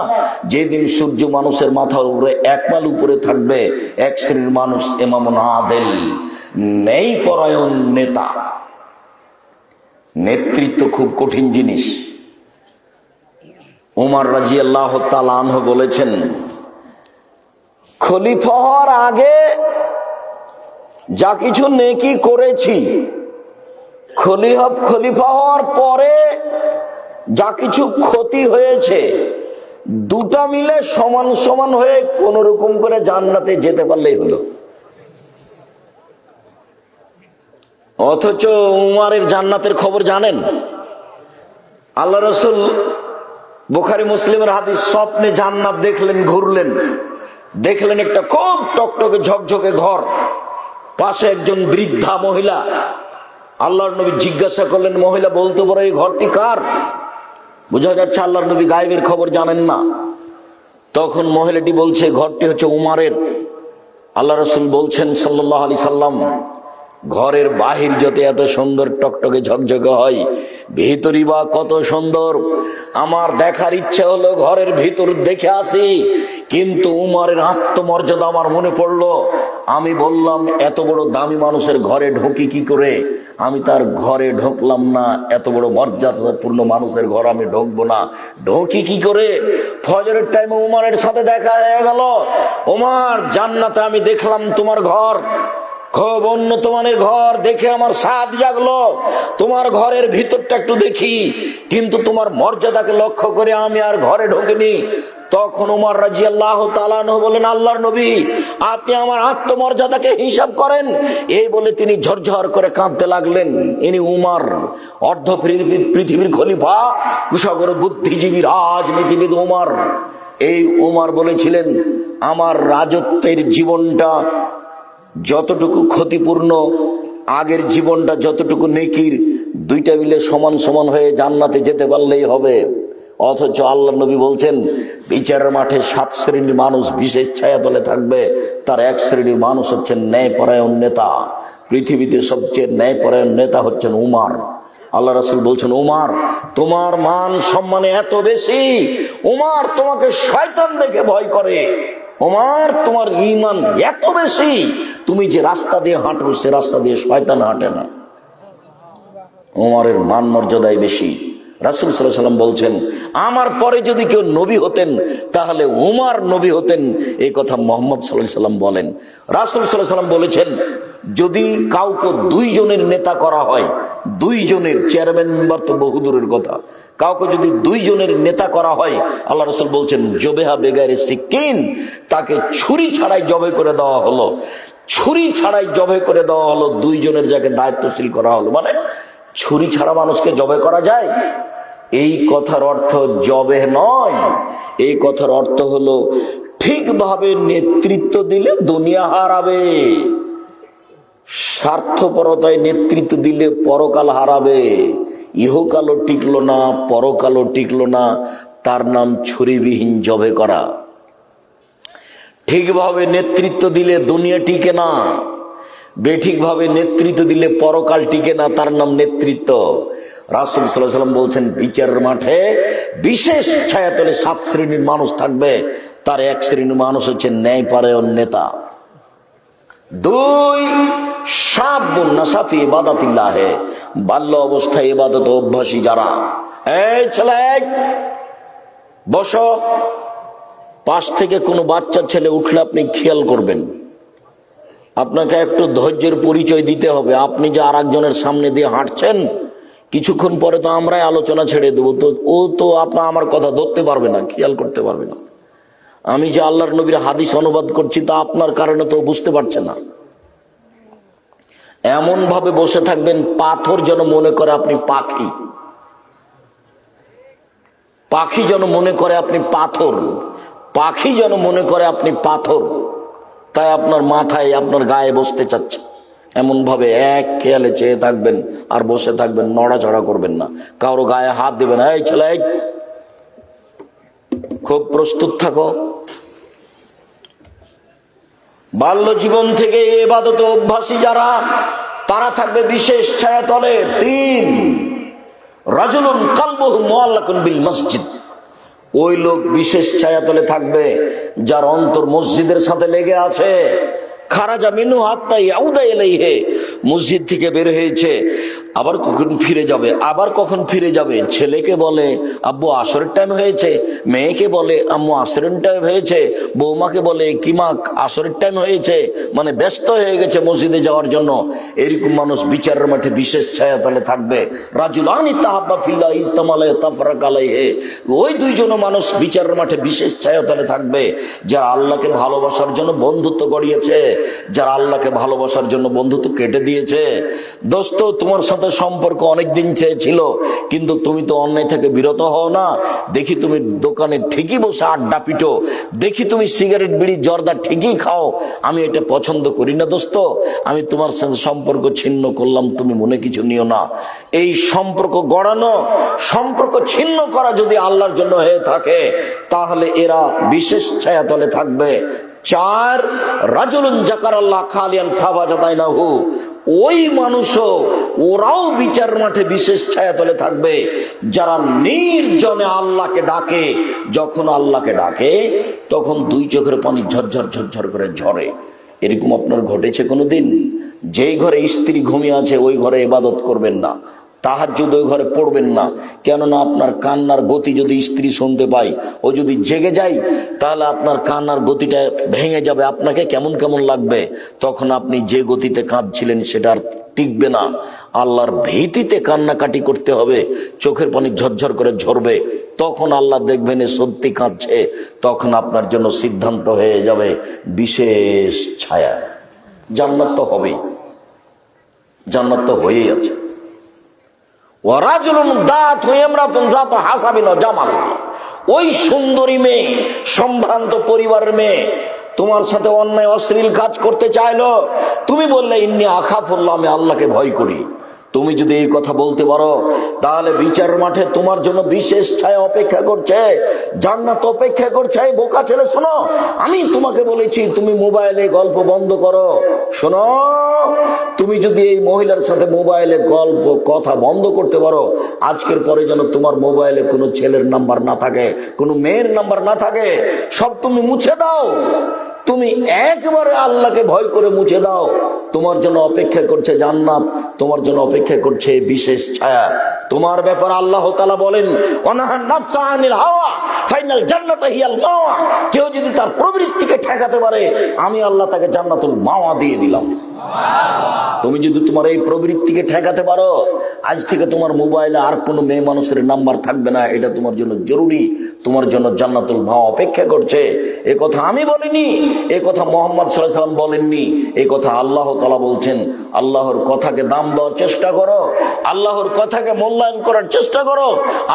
Speaker 1: যেদিন সূর্য মানুষের মাথার উপরে 1 মাইল উপরে থাকবে। 1 শ্রেণীর মানুষ ইমামুন আদিল, ন্যায় পরায়ণ নেতা। নেতৃত্ব খুব কঠিন জিনিস। উমর রাদিয়াল্লাহু তাআলা আনহু বলেছেন, খলিফা হওয়ার আগে যা কিছু নেকি করেছি, খলিফা হওয়ার পরে যা কিছু ক্ষতি হয়েছে, দুটা মিলে সমান সমান হয়ে কোন রকম করে জান্নাতে যেতে পারলেই হলো। অথচ উমারের জান্নাতের খবর জানেন? আল্লাহ রাসূল বুখারী মুসলিমের হাদিস, স্বপ্নে জান্নাত দেখলেন, ঘুরলেন, দেখলেন একটা খুব টকটকে ঝকঝকে ঘর, পাশে একজন বৃদ্ধা মহিলা। আল্লাহর নবী জিজ্ঞাসা করলেন, মহিলা বলতে পারো এই ঘরটি কার? বোঝা যাচ্ছে আল্লাহর নবী গায়েবের খবর জানেন না। তখন মহিলাটি বলছে, ঘরটি হচ্ছে উমারের। আল্লাহ রাসূল বলছেন সাল্লাল্লাহু আলাইহি সাল্লাম, ঘরের বাহির যত এত সুন্দর টকটকে ঝকঝকে হয়, ভিতরই বা কত সুন্দর। আমার দেখার ইচ্ছা হলো ঘরের ভিতর দেখে আসি, কিন্তু উমরের আত্মমর্যাদা আমার মনে পড়লো। আমি বললাম, এত বড় দামি মানুষের ঘরে ঢুকি কি করে? আমি তার ঘরে ঢুকলাম না, এত বড় মর্যাদাপূর্ণ মানুষের ঘর আমি ঢুকবো না, ঢুকি কি করে? ফজরের টাইমে উমরের সাথে দেখা হয়ে গেল। উমর, জান্নাতে আমি দেখলাম তোমার ঘর, খুব উন্নত মানের ঘর, দেখে আমার সাদ জাগলো। তোমার ঘরের ভিতরটা একটু দেখি, কিন্তু তোমার মর্যাদাকে লক্ষ্য করে আমি আর ঘরে ঢোকেনি। তখন উমর রাদিয়াল্লাহু তাআলা আনহু বলেন, আল্লাহর নবী, আপনি আমার আত্মমর্যাদাকে হিসাব করেন। এই বলে তিনি ঝরঝর করে কাঁদতে লাগলেন। ইনি উমর, অর্ধ পৃথিবীর খলিফা, কুশাগর বুদ্ধিজীবী রাজনীতিবিদ উমর। এই উমর বলেছিলেন, আমার রাজত্বের জীবনটা যতটুকু ক্ষতিপূর্ণ, আগের জীবনটা যতটুকু নেকির, দুইটা মিলে সমান সমান হয়ে জান্নাতে যেতে পারলেই হবে। অথচ আল্লাহ নবী বলছেন, বিচারের মাঠে 7 শ্রেণীর মানুষ বিশেষ ছায়াতলে থাকবে। তার 1 শ্রেণীর মানুষ হচ্ছেন ন্যায়পরায়ণ নেতা। পৃথিবীতে সবচেয়ে ন্যায়পরায়ণ নেতা হচ্ছেন উমর। আল্লাহ রাসূল বলছেন, উমর, তোমার মান সম্মানে এত বেশি, উমর তোমাকে শয়তান দেখে ভয় করে। উমর, তোমার ঈমান এত বেশি, তুমি যে রাস্তা দিয়ে হাঁটো সে রাস্তা দিয়ে শয়তান হাঁটে না। উমরের মান মর্যাদাই বেশি। রাসূল সাল্লাল্লাহু আলাইহি ওয়াসাল্লাম বলছেন, আমার পরে যদি কেউ নবী হতেন তাহলে উমর নবী হতেন। এই কথা মুহাম্মদ সাল্লাল্লাহু আলাইহি ওয়াসাল্লাম বলেন। রাসূল সাল্লাল্লাহু আলাইহি ওয়াসাল্লাম বলেছেন, যদি কাউকে 2 জনের নেতা করা হয়, 2 জনের চেয়ারম্যান মেম্বার তো বহুদূরের কথা, কাউকে যদি 2 জনের নেতা করা হয়, আল্লাহ রাসূল বলছেন, জবেহা বেগারে সিকিন, তাকে ছুরি ছাড়াই জবে করে দেওয়া হলো। ছুরি ছাড়াই জবে করে দেওয়া হলো, দুইজনের যাকে দায়িত্বশীল করা হলো। মানে ছুরি ছাড়া মানুষকে জবে করা যায়? এই কথার অর্থ জবে নয়, এই কথার অর্থ হলো ঠিকভাবে নেতৃত্ব দিলে দুনিয়া হারাবে, স্বার্থপরতায় নেতৃত্ব দিলে পরকাল হারাবে। ইহকালও টিকলো না, পরকালও টিকলো না, তার নাম ছুরিবিহীন জবে করা। ঠিকভাবে নেতৃত্ব দিলে দুনিয়া টিকে না, বেঠিকভাবে নেতৃত্ব দিলে পরকাল টিকে না, তার নাম নেতৃত্ব। রাসূল সাল্লাল্লাহু আলাইহি ওয়াসাল্লাম বলছেন, বিচারের মাঠে বিশেষ ছায়াতলে 7 শ্রেণীর মানুষ থাকবে। তার এক শ্রেণীর মানুষ হচ্ছে ন্যায়পরায়ণ নেতা। 2, শাবুন নাশা ফি ইবাদাতিল্লাহ, বাল্য অবস্থায় ইবাদত অভ্যাসী যারা। এই ছেলে বসো, পাশ থেকে কোনো বাচ্চা ছেলে উঠলে আপনি খেয়াল করবেন, আপনাকে একটু ধৈর্যের পরিচয় দিতে হবে। আপনি যে আর একজনের সামনে দিয়ে হাঁটছেন, কিছুক্ষণ পরে তো আমরাই আলোচনা ছেড়ে দেবো, তো ও তো আমার কথা ধরতে পারবে না, খেয়াল করতে পারবে না। আমি যে আল্লাহর নবীর হাদিস অনুবাদ করছি তা আপনার কারণে তো বুঝতে পারছে না। এমন ভাবে বসে থাকবেন পাথর যেন মনে করে আপনি পাখি, পাখি যেন মনে করে আপনি পাথর, পাখি যেন মনে করে আপনি পাথর, তাই আপনার মাথায় আপনার গায়ে বসতে চাচ্ছে। এমন ভাবে এক খেয়ালে চেয়ে থাকবেন আর বসে থাকবেন, নড়াচড়া করবেন না, কারো গায়ে হাত দেবেন। এই ছেলে খুব প্রস্তুত থাকো। বাল্য জীবন থেকে ইবাদত অভ্যাসী যারা, তারা থাকবে বিশেষ ছায়াতলে। 3, রাজুলুন কালবুহু মুআল্লাকুন বিল মসজিদ, ওই লোক বিশেষ ছায়াতলে থাকবে যার অন্তর মসজিদের সাথে লেগে আছে। খারাজা মিনহু হাত্তা ইয়াউদা ইলাইহি, মসজিদ থেকে বের হয়েছে, আবার কখন ফিরে যাবে, আবার কখন ফিরে যাবে। ছেলেকে বলে আব্বু আসরের টাইম হয়েছে, মেয়েকে বলে আম্মু আসরের টাইম হয়েছে, বৌমাকে বলে কিমা আসরের টাইম হয়েছে, মানে ব্যস্ত হয়ে গেছে মসজিদে যাওয়ার জন্য। এরকম মানুষ বিচারের মাঠে বিশেষ ছায়াতলে থাকবে। রাজুলানি তাহাব্বা ফিল্লাহ ইজতামা আলাইহি তাফারাকা আলাইহি, ওই দুইজন মানুষ বিচারের মাঠে বিশেষ ছায়াতলে থাকবে যারা আল্লাহকে ভালোবাসার জন্য বন্ধুত্ব গড়িয়েছে, যারা আল্লাহকে ভালোবাসার জন্য বন্ধুত্ব কেটে দিয়েছে। দোস্ত, তোমার সাথে সম্পর্ক অনেকদিন চেয়েছিল, কিন্তু তুমি তো অন্যায় থেকে বিরত হও না। দেখি তুমি দোকানে ঠিকই বসে আড্ডা পিটো, দেখি তুমি সিগারেট বিড়ি জর্দা ঠিকই খাও। আমি এটা পছন্দ করি না দোস্ত, আমি তোমার সাথে সম্পর্ক ছিন্ন করলাম, তুমি মনে কিছু নিও না। এই সম্পর্ক গড়ানো, সম্পর্ক ছিন্ন করা যদি আল্লাহর জন্য হয়ে থাকে, তাহলে এরা বিশেষ ছায়াতলে থাকবে। 4, রাজুলুন যাকারাল্লাহ খালিয়ান ফাওয়াজাদাইনাহু, ওই মানুষও, ওরাও বিচার মাঠে বিশেষ ছায়াতলে থাকবে যারা নির্জনে আল্লাহকে ডাকে। যখন আল্লাহকে ডাকে তখন 2 চোখের পানি ঝরঝর ঝরঝর করে ঝরে। এরকম আপনার ঘটেছে কোনোদিন? যেই ঘরে স্ত্রী ঘুমিয়ে আছে ওই ঘরে ইবাদত করবেন না, তাহাজ্জুদ ওই ঘরে পড়বেন না। কেননা আপনার কান্নার গতি যদি স্ত্রী শুনতে পায়, ও যদি জেগে যায়, তাহলে আপনার কান্নার গতিটা ভেঙে যাবে, আপনাকে কেমন কেমন লাগবে। তখন আপনি যে গতিতে কাঁদছিলেন সেটা আর টিকবে না। আল্লাহর ভীতিতে কান্নাকাটি করতে হবে, চোখের পানি ঝরঝর করে ঝরবে। তখন আল্লাহ দেখবেন এ সত্যি কাঁদছে, তখন আপনার জন্য সিদ্ধান্ত হয়ে যাবে বিশেষ ছায়া। জান্নাত তো হবেই, জান্নাত তো হয়েই আছে। ওই সুন্দরী মেয়ে, সম্ভ্রান্ত পরিবারের মেয়ে তোমার সাথে অন্যায় অশ্লীল কাজ করতে চাইলো, তুমি বললে ইন্নী আখাফুল্লাহ, আমি আল্লাহকে ভয় করি। তুমি যদি এই কথা বলতে পারো, তাহলে বিচার মাঠে তোমার জন্য বিশেষ ছায়া অপেক্ষা করছে, জান্নাত অপেক্ষা করছে। এই বোকা ছেলে শোনো, আমি তোমাকে বলেছি তুমি মোবাইলে গল্প বন্ধ করো। শোনো, তুমি যদি এই মহিলার সাথে মোবাইলে গল্প কথা বন্ধ করতে পারো, আজকের পরে যেন তোমার মোবাইলে কোনো ছেলের নাম্বার না থাকে, কোনো মেয়ের নাম্বার না থাকে, সব তুমি মুছে দাও। তুমি একবারে আল্লাহকে ভয় করে মুছে দাও। তোমার জন্য অপেক্ষা করছে জান্নাত, তোমার জন্য অপেক্ষা করছে বিশেষ ছায়া। তোমার ব্যাপার আল্লাহ তাআলা বলেন, ওয়ানাহান নাফসা আনিল হাওয়া ফাইনাল জান্নাতা হিয়াল মাওয়া। কেউ যদি তার প্রবৃত্তিকে ঠেকাতে পারে, আমি আল্লাহ তাকে জান্নাতুল মাওয়া দিয়ে দিলাম। তুমি যদি তোমার এই প্রবৃত্তিকে ঠেকাতে পারো, আজ থেকে তোমার মোবাইলে আর কোনো মেয়ে মানুষের নাম্বার থাকবে না। এটা তোমার জন্য জরুরি, তোমার জন্য জান্নাতুল মা অপেক্ষা করছে। এ কথা আমি বলিনি, এ কথা মুহাম্মদ সাল্লাল্লাহু আলাইহি ওয়াসাল্লাম বলেননি, এই কথা আল্লাহ তাআলা বলছেন। আল্লাহর কথাকে দাম দেওয়ার চেষ্টা করো, আল্লাহর কথাকে মূল্যায়ন করার চেষ্টা করো।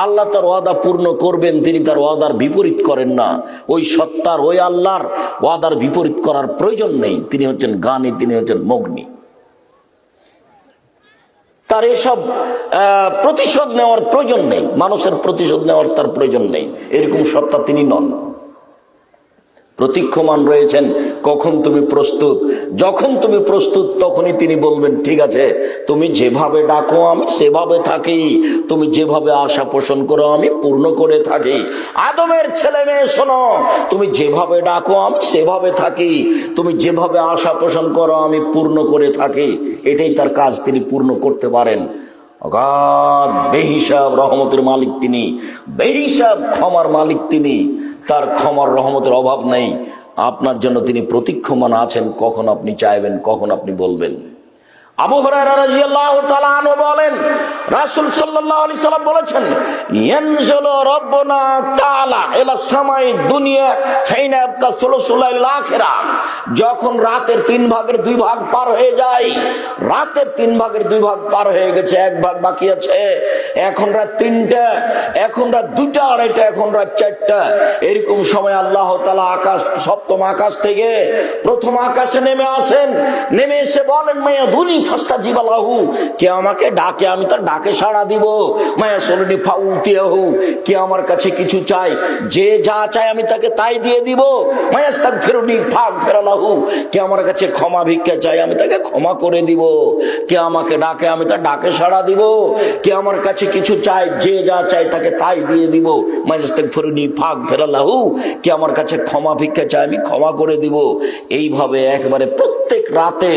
Speaker 1: আল্লাহ তার ওয়াদা পূর্ণ করবেন, তিনি তার ওয়াদার বিপরীত করেন না। ওই সত্তার, ওই আল্লাহর ওয়াদার বিপরীত করার প্রয়োজন নেই। তিনি হচ্ছেন জ্ঞানী, তিনি হচ্ছেন মগ্নী। তার এসব প্রতিশোধ নেওয়ার প্রয়োজন নেই, মানুষের প্রতিশোধ নেওয়ার তার প্রয়োজন নেই। এরকম সত্তা তিনি নন। প্রতীক্ষমান রয়েছেন কখন তুমি প্রস্তুত। যখন তুমি প্রস্তুত তখনই তিনি বলবেন, ঠিক আছে, তুমি যেভাবে ডাকো আমি সেভাবে থাকি, তুমি যেভাবে আশা পোষণ করো আমি পূর্ণ করে থাকি। আদমের ছেলে মেয়ে শোনো, তুমি যেভাবে ডাকো আমি সেভাবে থাকি, তুমি যেভাবে আশা পোষণ করো আমি পূর্ণ করে থাকি। এটাই তার কাজ, তিনি পূর্ণ করতে পারেন। অগাধ বেহিসাব রহমতের মালিক তিনি, বেহিসাব ক্ষমার মালিক তিনি। তার ক্ষমার রহমতের অভাব নেই। আপনার জন্য তিনি প্রতীক্ষমান আছেন, কখন আপনি চাইবেন, কখন আপনি বলবেন। আবু হুরায়রা রাদিয়াল্লাহু তাআলা আনহু বলেন, রাসূল সাল্লাল্লাহু আলাইহি সাল্লাম বলেছেন, ইয়ানজিলু রাব্বুনা তাআলা ইলা সামাই দুনিয়া হিনা ইয়াবকা সুলুসুল আখিরা। যখন রাতের 3 ভাগের 2 ভাগ পার হয়ে যায়, রাতের 3 ভাগের 2 ভাগ পার হয়ে গেছে, 1 ভাগ বাকি আছে। এখন রাত 3টা, এখন রাত 2টা, 2:30, এখন রাত 4টা। এরকম সময় আল্লাহ তাআলা আকাশ, সপ্তম আকাশ থেকে প্রথম আকাশে নেমে আসেন। নেমে এসে বলেন, মায়া দুনি ফাস্তাজিবালাহু, কে আমাকে ডাকে আমি তার ডাকে সাড়া দিব। মায়া সলনি ফাউতিয়াহু, কে আমার কাছে কিছু চাই, যে যা চায় আমি তাকে তাই দিয়ে দিব। মায়াস্তাগফিরুনি ফাগফিরালাহু, কে আমার কাছে ক্ষমা ভিক্ষা চাই আমি তাকে ক্ষমা করে দিব। কে আমাকে ডাকে আমি তার ডাকে সাড়া দিব। কে আমার কাছে কিছু চাই, যে যা চাই তাকে তাই দিয়ে দিব। মায়াস্তাগফিরুনি ফাগফিরালাহু, কে আমার কাছে ক্ষমা ভিক্ষা চাই আমি ক্ষমা করে দিব। এইভাবে একবারে প্রত্যেক রাতে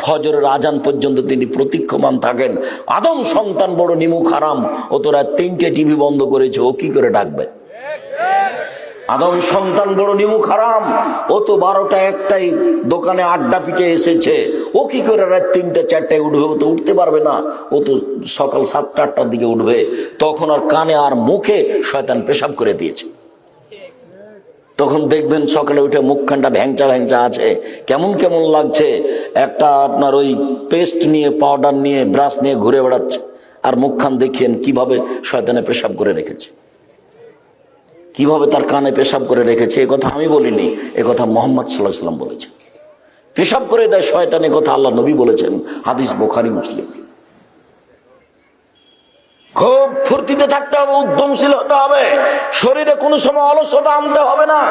Speaker 1: ফজরের আজান পর্যন্ত তিনি প্রতীক্ষমান থাকেন। আদম সন্তান বড় নিমুখ হারাম, ও তোরা 3টে টিভি বন্ধ করেছে, ও কি করে ডাকবে? আদম সন্তান বড় নিমুখ হারাম, ও তো 12টা 1টাই দোকানে আড্ডা পিটে এসেছে, ও কি করে রাত 3টে 4টায় উঠবে? ও তো উঠতে পারবে না, ও তো সকাল 7টা 8টার দিকে উঠবে। তখন আর কানে আর মুখে শয়তান পেশাব করে দিয়েছে। তখন দেখবেন সকালে উঠে মুখখানটা ভ্যাংচা ভ্যাংচা আছে, কেমন কেমন লাগছে। একটা আপনার ওই পেস্ট নিয়ে, পাউডার নিয়ে, ব্রাশ নিয়ে ঘুরে বেড়াচ্ছে, আর মুখখান দেখেন কিভাবে শয়তানে পেশাব করে রেখেছে, কিভাবে তার কানে পেশাব করে রেখেছে। এ কথা আমি বলিনি, এ কথা মুহাম্মদ সাল্লাল্লাহু আলাইহি ওয়াসাল্লাম বলেছেন। পেশাব করে দেয় শয়তান, এ কথা আল্লাহ নবী বলেছেন, হাদিস বুখারী মুসলিম। খুব ফুর্তিতে থাকতে হবে, উদ্যমশীল হতে হবে, শরীরে কোনো সময় অলসতা আনতে হবে না।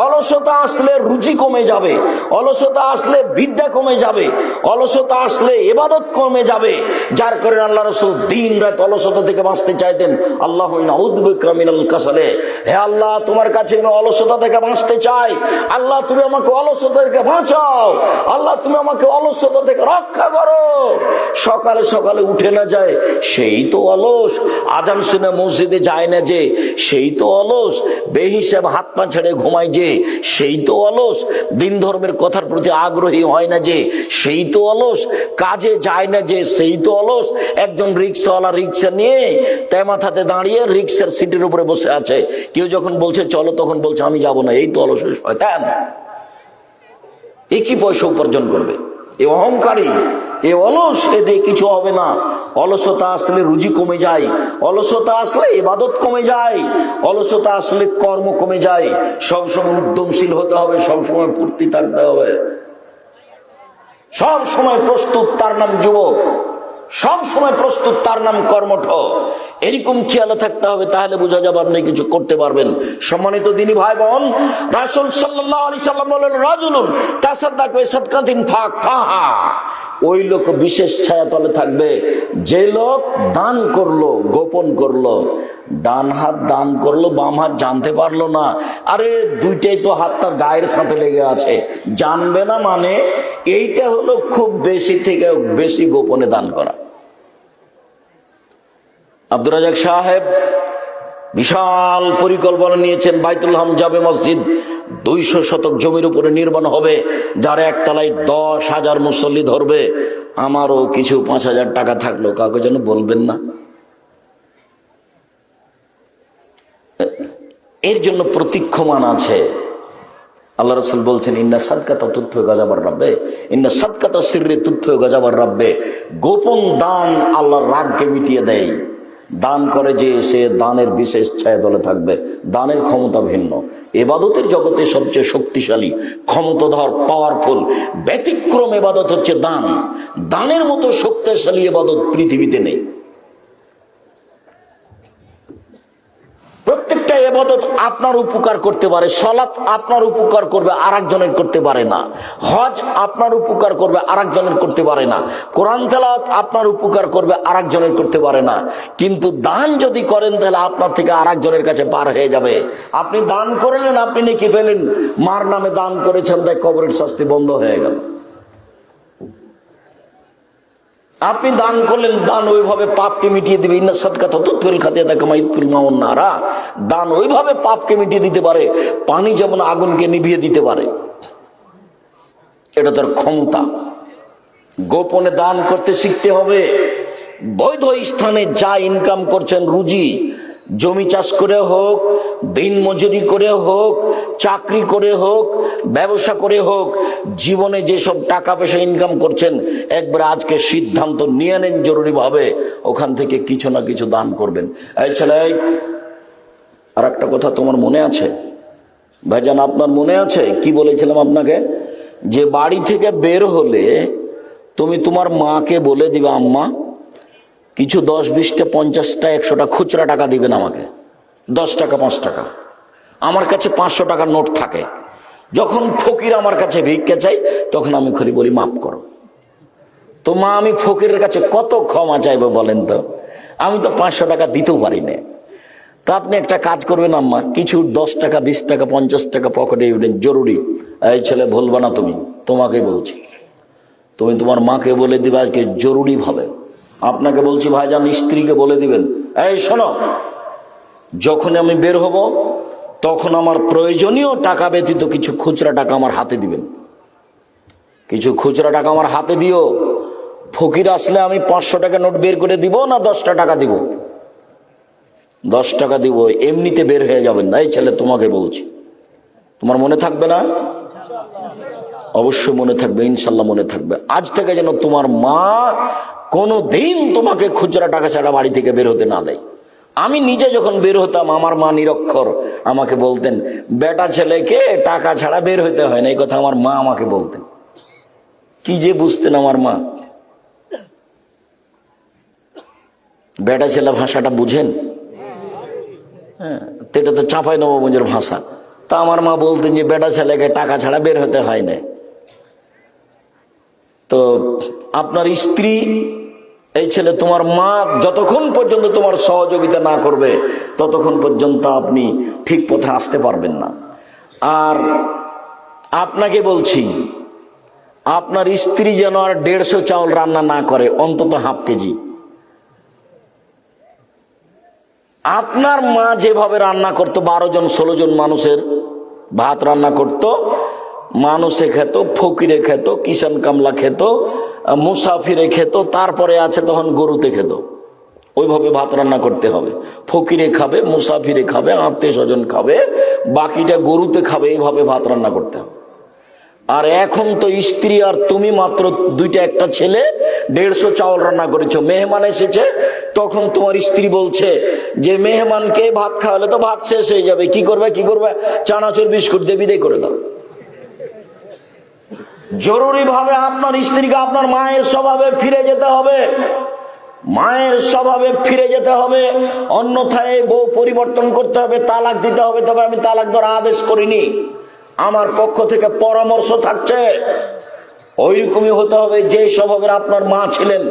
Speaker 1: অলসতা আসলে রুচি কমে যাবে, অলসতা আসলে বিদ্যা কমে যাবে, অলসতা আসলে ইবাদত কমে যাবে। যার কারণে আল্লাহ রাসূল দিন রাত অলসতা থেকে বাঁচতে চাইতেন। আল্লাহু নাউযু বিকা মিনাল কাসালে, হে আল্লাহ তোমার কাছে আমি অলসতা থেকে বাঁচতে চাই। আল্লাহ তুমি আমাকে অলসতা থেকে বাঁচাও, আল্লাহ তুমি আমাকে অলসতা থেকে রক্ষা করো। সকালে সকালে উঠে না যায়, সেই তো অলস। আজান শুনে মসজিদে যায় না যে, সেই তো অলস। বেহিসাব হাত পা ছেড়ে ঘুমায় যে, সেই তো অলস। দিন ধর্মের কথার প্রতি আগ্রহী হয় না যে, সেই তো অলস। কাজে যায় না যে, সেই তো অলস। একজন রিক্সাওয়ালা রিক্সা নিয়ে তেমাথাতে দাঁড়িয়ে রিক্সার সিটের উপরে বসে আছে, কেউ যখন বলছে চলো তখন বলছে আমি যাব না। এই তো অলস শয়তান। এ কি পয়সা উপার্জন করবে? এ অহংকারী, এ অলস, এ দিয়ে কিছু হবে না। অলসতা আসলে রুজি কমে যায়, অলসতা আসলে ইবাদত কমে যায়, অলসতা আসলে কর্ম কমে যায়। সবসময় উদ্যমশীল হতে হবে, সবসময় ফুর্তি থাকতে হবে, সব সময় প্রস্তুত, তার নাম যুবক। সব সময় প্রস্তুত, তার নাম কর্মঠ। এরকম খেয়াল থাকতে হবে, তাহলে বোঝা যাবে আপনি কিছু করতে পারবেন। সম্মানিত দিনী ভাই বোন, রাসূল সাল্লাল্লাহু আলাইহি সাল্লাম বলেন, রাজুলুন তাসাদ্দাক বিসাদকাতিন ফাকফাহা, ওই লোক বিশেষ ছায়াতলে থাকবে যে লোক দান করলো, গোপন করলো। ডান হাত দান করলো, বাম হাত জানতে পারলো না। আরে দুইটাই তো হাত তার গায়ের সাথে লেগে আছে, জানবে না মানে? এইটা হলো খুব বেশি থেকে বেশি গোপনে দান করা। আব্দুর রাজাক সাহেব বিশাল পরিকল্পনা নিয়েছেন, বাইতুল হাম জামে মসজিদ 200 শতক জমির উপরে নির্মাণ হবে, যার একতলায় 10,000 মুসল্লি ধরবে। আমারও কিছু 5,000 টাকা থাকলো, কাউকে যেন বলবেন না। এর জন্য প্রতীক্ষমান আছে। আল্লাহ রাসূল বলছেন, ইন্না সাদকাতা তুতফিউ গাযাবার রাব্বে, ইন্না সাদকাতা সিররি তুতফিউ গাযাবার রাব্বে। গোপন দান আল্লাহর রাগকে মিটিয়ে দেয়। দান করে যে, সে দানের বিশেষ ছায়া তলে থাকবে। দানের ক্ষমতা ভিন্ন। ইবাদতের জগতে সবচেয়ে শক্তিশালী, ক্ষমতাধর, পাওয়ারফুল, ব্যতিক্রম ইবাদত হচ্ছে দান। দানের মতো শক্তিশালী ইবাদত পৃথিবীতে নেই। প্রত্যেকটা ইবাদত আপনার উপকার করতে পারে। সালাত আপনার উপকার করবে, আরেকজনের করতে পারে না। হজ আপনার উপকার করবে, আরেকজনের করতে পারে না। কোরআন তেলাওয়াত আপনার উপকার করবে, আরেকজনের করতে পারে না। কিন্তু দান যদি করেন, তাহলে আপনার থেকে আরেকজনের কাছে পার হয়ে যাবে। আপনি দান করলেন, আপনি নেকি পেলেন। মার নামে দান করেছেন, তাই কবরের শাস্তি বন্ধ হয়ে গেল। আপনি দান করলেন, দান ওইভাবে পাপকে মিটিয়ে দিবে। ইন্না সাদকাতা তুতফিউল খাতিয়াতা কামা ইউতফিউল মাউন নারা। দান ওইভাবে পাপকে মিটিয়ে দিতে পারে, পানি যেমন আগুনকে নিভিয়ে দিতে পারে। এটা তার ক্ষমতা। গোপনে দান করতে শিখতে হবে। বৈধ স্থানে যা ইনকাম করছেন, রুজি, জমি চাষ করে হোক, দিন মজুরি করে হোক, চাকরি করে হোক, ব্যবসা করে হোক, জীবনে যেসব টাকা পয়সা ইনকাম করছেন, একবার আজকে সিদ্ধান্ত নিয়ে নেন জরুরিভাবে ওখান থেকে কিছু না কিছু দান করবেন। এই ছেলে, আর একটা কথা তোমার মনে আছে ভাইজান? আপনার মনে আছে কি বলেছিলাম আপনাকে? যে বাড়ি থেকে বের হলে তুমি তোমার মাকে বলে দিবে, আম্মা কিছু 10, 20টা, 50টা, 100টা খুচরা টাকা দিবেন আমাকে। 10 টাকা, 5 টাকা। আমার কাছে 500 টাকার নোট থাকে। যখন ফকির আমার কাছে ভিক্ষা চাই, তখন আমি খরি বলি, মাফ করো। তো মা, আমি ফকিরের কাছে কত ক্ষমা চাইবো বলেন তো? আমি তো 500 টাকা দিতেও পারি না। তা আপনি একটা কাজ করবেন আম্মা, কিছু 10 টাকা, 20 টাকা, 50 টাকা পকেটে ইউনিট জরুরি। এই ছেলে, ভুলবা না, তুমি, তোমাকে বলছি, তুমি তোমার মাকে বলে দিবে আজকে জরুরি ভাবে। আপনাকে বলছি ভাইজান, স্ত্রীকে বলে দিবেন, এই শোনো, যখন আমি বের হব তখন আমার প্রয়োজনীয় টাকা ব্যতীত কিছু খুচরা টাকা আমার হাতে দিবেন। কিছু খুচরা টাকা আমার হাতে দিও। ফকির আসলে আমি 500 টাকা নোট বের করে দিব না 10টা টাকা দিব? 10 টাকা দিব। এমনিতে বের হয়ে যাবেন না। এই ছেলে, তোমাকে বলছি, তোমার মনে থাকবে না? অবশ্যই মনে থাকবে, ইনশাল্লাহ মনে থাকবে। আজ থেকে যেন তোমার মা কোনো দিন তোমাকে খুচরা টাকা ছাড়া বাড়ি থেকে বের হতে না দেয়। আমি নিজে যখন বের হতাম, আমার মা নিরক্ষর আমাকে বলতেন, বেটা ছেলেকে টাকা ছাড়া বের হইতে হয় না। এই কথা আমার মা আমাকে বলতেন। কি যে বুঝতেন আমার মা। বেটা ছেলে ভাষাটা বুঝেন? হ্যাঁ, এটা তো চাঁপাই নবাবগঞ্জের ভাষা। তা আমার মা বলতেন যে বেটা ছেলেকে টাকা ছাড়া বের হতে হয় না। তো আপনার স্ত্রী, এই ছেলে, তোমার মা যতক্ষণ পর্যন্ত তোমার সহযোগিতা না করবে, ততক্ষণ পর্যন্ত আপনি ঠিক পথে আসতে পারবেন না। আর আপনাকে বলছি, আপনার স্ত্রী যেন আর 150 চাউল রান্না না করে, অন্তত ½ কেজি। আপনার মা যেভাবে রান্না করতো, 12 জন 16 জন মানুষের ভাত রান্না করত, মানুষে খেত, ফকিরে খেত, কিষান কামলা খেত, মুসাফিরে খেত, তারপরে আছে তখন গরুতে খেত। ওইভাবে ভাত রান্না করতে হবে। ফকিরে খাবে, মুসাফিরে খাবে, আত্মীয় স্বজন খাবে, বাকিটা গরুতে খাবে। এইভাবে ভাত রান্না করতে হবে। আর এখন তো স্ত্রী আর তুমি মাত্র 2টা, একটা ছেলে, 150 চাউল রান্না করেছো। মেহমান এসেছে, তখন তোমার স্ত্রী বলছে যে মেহমানকে ভাত খাওয়ালে তো ভাত শেষ হয়ে যাবে, কি করবে? চানাচুর বিস্কুট দিয়ে বিদায় করে দাও। জরুরি ভাবে আপনার স্ত্রীকে আপনার মায়ের স্বভাবে ফিরে যেতে হবে। মায়ের স্বভাবে ফিরে যেতে হবে, অন্যথায় বউ পরিবর্তন করতে হবে, তালাক দিতে হবে। তবে আমি তালাক দেওয়ার আদেশ করিনি, আমার পক্ষ থেকে পরামর্শ থাকছে। ওইরকমই হতে হবে যে স্বভাবের আপনার মা ছিলেন,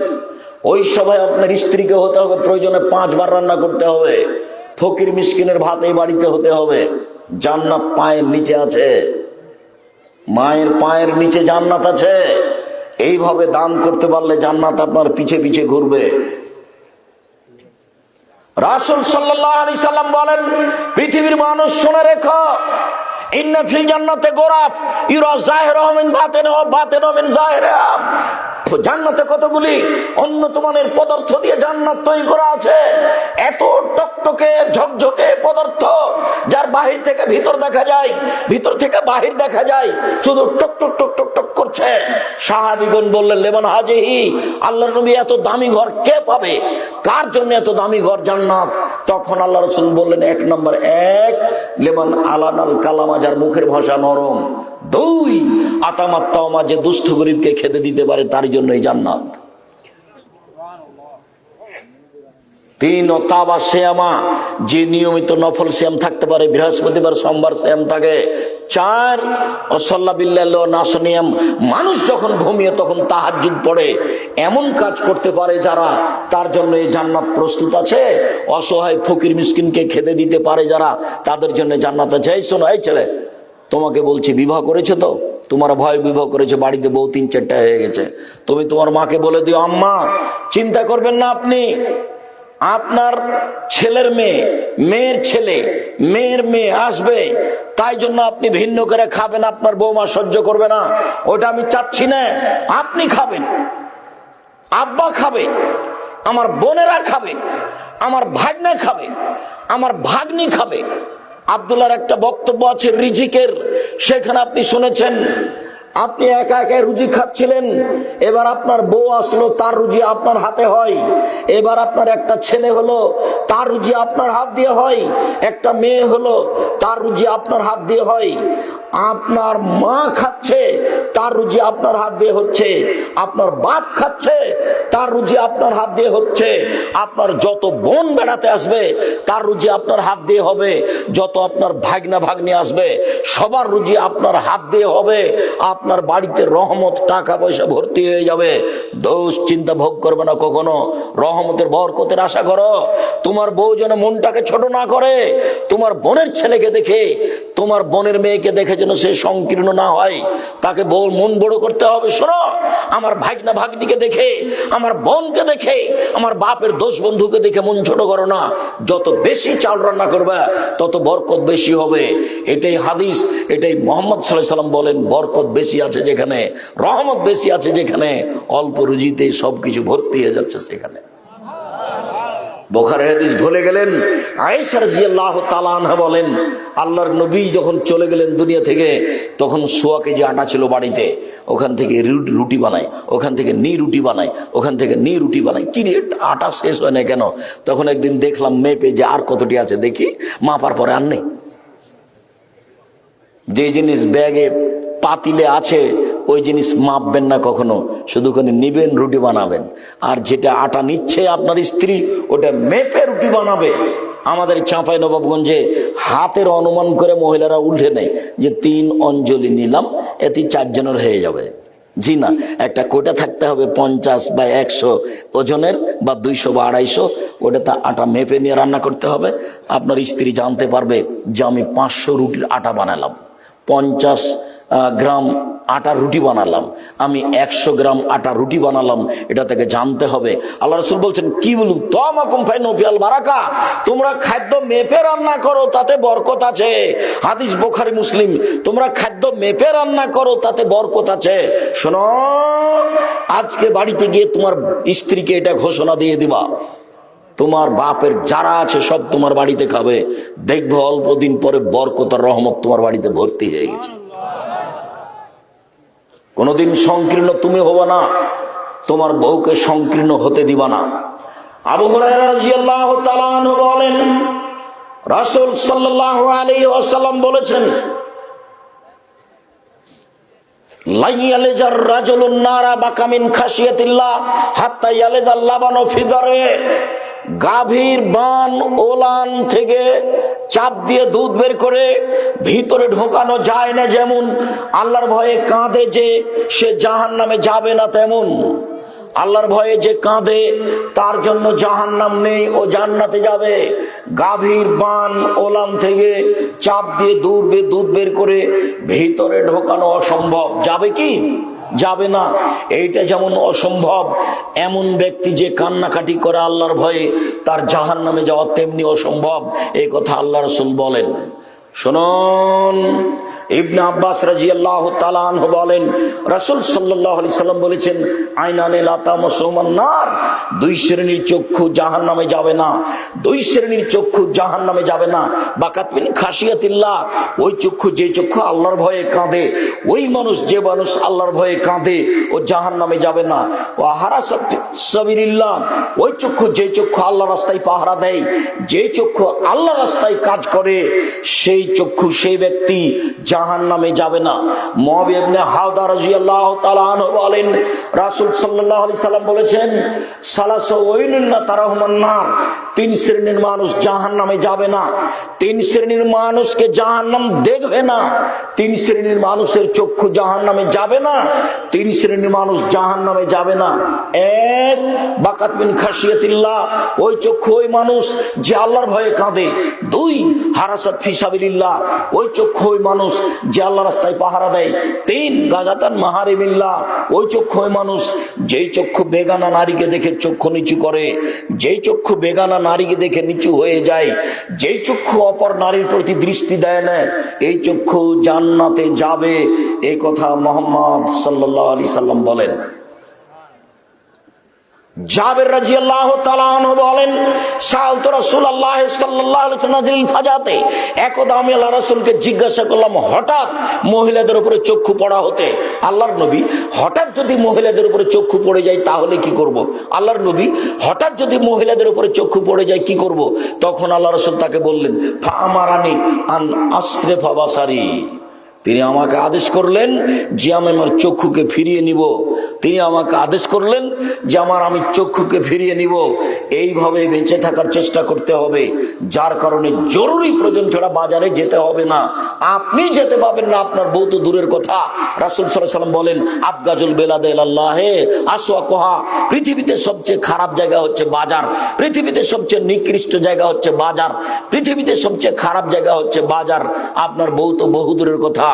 Speaker 1: ওই স্বভাবে আপনার স্ত্রীকে হতে হবে। প্রয়োজনে 5 বার রান্না করতে হবে। ফকির মিসকিনের ভাত এই বাড়িতে হতে হবে। জান্নাত পায়ের নিচে আছে, মায়ের পায়ের নিচে জান্নাত আছে। এইভাবে দান করতে পারলে জান্নাত আপনার পিছে পিছে ঘুরবে। রাসূল সাল্লাল্লাহু আলাইহি সাল্লাম বলেন, পৃথিবীর মানুষ শুনে রেখো, ইন্না ফিল জান্নাতে গোরাফ ইউরা যাহিরুহা মিন বাতিনিহা ওয়া বাতিনুহা মিন যাহিরিহা। জান্নাতে কতগুলি উন্নত মানের পদার্থ দিয়ে জান্নাত তৈরি করা আছে। এত টকটকে ঝকঝকে পদার্থ, যার বাহির থেকে ভিতর দেখা যায়, ভিতর থেকে বাহির দেখা যায়, শুধু টক টক টক টক টক করছে। সাহাবীগণ বললেন, লেমান হাজিহি, আল্লাহর নবী এত দামি ঘর কে পাবে? কার জন্য এত দামি ঘর জান্নাত? তখন আল্লাহ রাসূল বললেন, এক নম্বর, এক লেমান আলানাল কালামা, যার মুখের ভাষা নরম। দুই, আতামাত তাওমা, যে দুস্থ গরিবকে খেতে দিতে পারে, তার জন্যই জান্নাত। তিন, তাবা সিয়ামা, যে নিয়মিত নফল সিয়াম থাকতে পারে, বৃহস্পতিবার সোমবার সিয়াম থাকে। চার, ওয়াসাল্লা বিল্লাহি নাসনিয়াম, মানুষ যখন ঘুমিয়ে তখন তাহাজ্জুদ পড়ে, এমন কাজ করতে পারে যারা, তার জন্য এই জান্নাত প্রস্তুত আছে। অসহায় ফকির মিসকিনকে খেতে দিতে পারে যারা, তাদের জন্য জান্নাত আছে। এই শোনো, এই ছেলে, তোমাকে বলছি, বিবাহ করেছো তো? তোমার ভয় বিবাহ করেছে, বাড়িতে বউ 3-4টা হয়ে গেছে। তুমি তোমার মাকে বলে দিও, আম্মা চিন্তা করবেন না, আপনি আপনার ছেলের মেয়ে, মেয়ের ছেলে, মেয়ের মেয়ে আসবে, তাই জন্য আপনি ভিন্ন করে খাবেন, আপনার বৌমা সহ্য করবে না, ওটা আমি চাচ্ছি না। আপনি খাবেন, আব্বা খাবে, আমার বোনেরা খাবে, আমার ভাগ্নে খাবে, আমার ভাগ্নি খাবে। আব্দুল্লাহর একটা বক্তব্য আছে রিজিকের, সেখানে আপনি শুনেছেন, আপনি একা একা রুজি খাচ্ছিলেন, এবার আপনার বউ আসলো, তার রুজি আপনার হাতে হয়। এবার আপনার একটা ছেলে হলো, তার রুজি আপনার হাত দিয়ে হয়। একটা মেয়ে হলো, তার রুজি আপনার হাত দিয়ে হয়। আপনার মা খাচ্ছে, তার রুজি আপনার হাত দিয়ে হচ্ছে। আপনার বাপ খাচ্ছে, তার রুজি আপনার হাত দিয়ে হচ্ছে। আপনার যত বোন বেড়াতে আসবে, তার রুজি আপনার হাত দিয়ে হবে। যত আপনার ভাগনা ভাগ্নি আসবে, সবার রুজি আপনার হাত দিয়ে হবে। আপনার বাড়িতে রহমত, টাকা পয়সা ভর্তি হয়ে যাবে। দোষ চিন্তা ভোগ করবে না কখনো, রহমতের বরকতের আশা করো। তোমার বউ যেন মনটাকে ছোট না করে, তোমার বোনের ছেলেকে দেখে, তোমার বোনের মেয়েকে দেখে যেন সে সংকীর্ণ না হয়, তাকে বউ মন বড় করতে হবে। শোনো, আমার ভাগনা ভাগ্নিকে দেখে, আমার বোনকে দেখে, আমার বাপের দোষ বন্ধুকে দেখে মন ছোট করো না। যত বেশি চাল রান্না করবে, তত বরকত বেশি হবে। এটাই হাদিস, এটাই মুহাম্মদ সাল্লাল্লাহু আলাইহি ওয়াসাল্লাম বলেন, বরকত বেশি আছে যেখানে, রহমত বেশি আছে যেখানে, অল্প রুজিতে সবকিছু ভর্তি হয়ে যাচ্ছে সেখানে। বুখারীর হাদিস ভুলে গেলেন? আয়েশা রাদিয়াল্লাহু তাআলা আনহা বলেন, আল্লাহর নবী যখন চলে গেলেন দুনিয়া থেকে, তখন 100 কেজি আটা ছিল বাড়িতে। ওখান থেকে রুটি বানায়, ওখান থেকে রুটি বানায়, ওখান থেকে রুটি বানায়। কি রে, আটা শেষ হয় না কেন? তখন একদিন দেখলাম মেপে যে আর কতটি আছে, দেখি মাপার পরে আর নেই। যে জিনিস ব্যাগে পাতিলে আছে, ওই জিনিস মাপবেন না কখনো, শুধু করে নিবেন, রুটি বানাবেন। আর যেটা আটা নিচ্ছে আপনার স্ত্রী, ওটা মেপে রুটি বানাবে। আমাদের চাঁপাই নবাবগঞ্জে হাতের অনুমান করে মহিলারা উল্টে নেয় যে 3 অঞ্জলি নিলাম, এতে 4 জনের হয়ে যাবে। জি না, একটা কোটা থাকতে হবে 50 বা 100 ওজনের, বা 200 বা 250, ওটা আটা মেপে নিয়ে রান্না করতে হবে। আপনার স্ত্রী জানতে পারবে যে আমি 500 রুটির আটা বানালাম, 50 গ্রাম আটার রুটি বানালাম, আমি 100 গ্রাম আটা রুটি বানালাম, এটা থেকে জানতে হবে। আল্লাহ রাসূল বলছেন, কি বলুন, তামাকুম ফাইনু ফিল বারাকা, তোমরা খাদ্য মেপে রান্না করো, তাতে বরকত আছে। হাদিস বুখারী মুসলিম। তোমরা খাদ্য মেপে রান্না করো, তাতে বরকত আছে। শোনো, আজকে বাড়িতে গিয়ে তোমার স্ত্রীকে এটা ঘোষণা দিয়ে দিবা, তোমার বাপের যারা আছে সব তোমার বাড়িতে খাবে, দেখবো অল্প দিন পরে বরকত আর রহমত তোমার বাড়িতে ভর্তি হয়ে গেছে। কোনদিন সংকীর্ণ তুমি হবে না, তোমার বউকে সংকীর্ণ হতে দিবা না। আবু হুরায়রা রাদিয়াল্লাহু তাআলা আনহু বলেন, রাসূল সাল্লাল্লাহু আলাইহি ওয়াসাল্লাম বলেছেন, লা ইয়ালিজার রাজুলুন নারা বাকামিন খাশিয়াতিল্লাহ হাত্তা ইয়ালিদাল লাবানু ফি দারে। গাভীর বান ওলান থেকে চাপ দিয়ে দুধ বের করে ভিতরে ঢোকানো যায় না, যেমন আল্লাহর ভয়ে কাঁদে যে সে জাহান্নামে যাবে না, তেমন আল্লাহর ভয়ে যে কাঁদে তার জন্য জাহান্নাম নেই, ও জান্নাতে যাবে। গাভীর বান ওলান থেকে চাপ দিয়ে দুধ বের করে ভিতরে ঢোকানো অসম্ভব, যাবে কি? যাবে না। এইটা যেমন অসম্ভব, এমন ব্যক্তি যে কান্নাকাটি করে আল্লাহর ভয়ে, তার জাহান্নামে যাওয়া তেমনি অসম্ভব। এই কথা আল্লাহ রাসূল বলেন। শুনুন, ইবনে আব্বাস রাদিয়াল্লাহু তাআলা আনহু বলেন, রাসূল সাল্লাল্লাহু আলাইহি সাল্লাম বলেছেন, আইনানে লা তামাসুমান নার, দুই শ্রেণীর চক্ষু জাহান্নামে যাবে না, দুই শ্রেণীর চক্ষু জাহান্নামে যাবে না। বাকাত মিন খাশিয়াতিল্লাহ, ওই চক্ষু, যে চক্ষু আল্লাহর ভয়ে কাঁদে, ওই মানুষ, যে মানুষ আল্লাহর ভয়ে কাঁদে, ও জাহান্নামে যাবে না। ওয়া হারাসাত সাবিলিল্লাহ, ওই চক্ষু, যে চক্ষু আল্লাহর রাস্তায় পাহারা দেয়, যে চক্ষু আল্লাহর রাস্তায় কাজ করে, সেই চক্ষু, সেই ব্যক্তি জাহান্নামে যাবে না। মুআবিয়া ইবনে হাওদা রাদিয়াল্লাহু তাআলা আনহু বলেন, রাসূল সাল্লাল্লাহু আলাইহি সাল্লাম বলেছেন, সালাসু ওয়াইনুন লা তারাহুমান নার, তিন শ্রেণীর মানুষ জাহান্নামে যাবে না, তিন শ্রেণীর মানুষকে জাহান্নাম দেখবে না, তিন শ্রেণীর মানুষের চক্ষু জাহান্নামে যাবে না, তিন শ্রেণীর মানুষ জাহান্নামে যাবে না। এক, বাকাত মিন খাশিয়াতিল্লাহ, ওই চক্ষু, ওই মানুষ যে আল্লাহর ভয়ে কাঁদে। দুই, হারাসাত ফি সাবিলিল্লাহ, ওই চক্ষু, ওই মানুষ যে আল্লাহর রাস্তায় পাহারা দেয়। তিন, গাজাতান মাহারিমিল্লাহ, ওই চক্ষু, ওই মানুষ যেই চক্ষু বেগানা নারীকে দেখে চক্ষু নিচু করে, যেই চক্ষু বেগানা নারীকে দেখে নিচু হয়ে যায়, যেই চক্ষু অপর নারীর প্রতি দৃষ্টি দেয় না, এই চক্ষু জান্নাতে যাবে। এই কথা মুহাম্মদ সাল্লাল্লাহু আলাইহি সাল্লাম বলেন। জাবের রাদিয়াল্লাহু তাআলা আনহু বলেন, সাআলতু রাসূলুল্লাহ সাল্লাল্লাহু আলাইহি ওয়াসাল্লাম ফাজাতে, একদা আমি আল্লাহ রাসূলকে জিজ্ঞাসা করলাম, হঠাৎ মহিলাদের উপরে চক্ষু পড়া হতে, আল্লাহর নবী, হঠাৎ যদি মহিলাদের উপরে চক্ষু পড়ে যায় তাহলে কি করব? আল্লাহর নবী, হঠাৎ যদি মহিলাদের উপরে চক্ষু পড়ে যায় কি করব? তখন আল্লাহ রাসূল তাকে বললেন, ফাআমারানি আন আসরিফা বাসারি, তিনি আমাকে আদেশ করলেন যে আমি আমার চক্ষুকে ফিরিয়ে নিব, তিনি আমাকে আদেশ করলেন যে আমি চক্ষুকে ফিরিয়ে নিব। এইভাবে বেঁচে থাকার চেষ্টা করতে হবে, যার কারণে জরুরি প্রয়োজন ছাড়া বাজারে যেতে হবে না। আপনি যেতে পাবেন না, আপনার বউ তো দূরের কথা। রাসূল সাল্লাল্লাহু আলাইহি ওয়াসাল্লাম বলেন, আবগাজুল বেলাদে ইলাল্লাহে আসওয়াকুহা, পৃথিবীতে সবচেয়ে খারাপ জায়গা হচ্ছে বাজার, পৃথিবীতে সবচেয়ে নিকৃষ্ট জায়গা হচ্ছে বাজার, পৃথিবীতে সবচেয়ে খারাপ জায়গা হচ্ছে বাজার। আপনার বউ তো বহু দূরের কথা,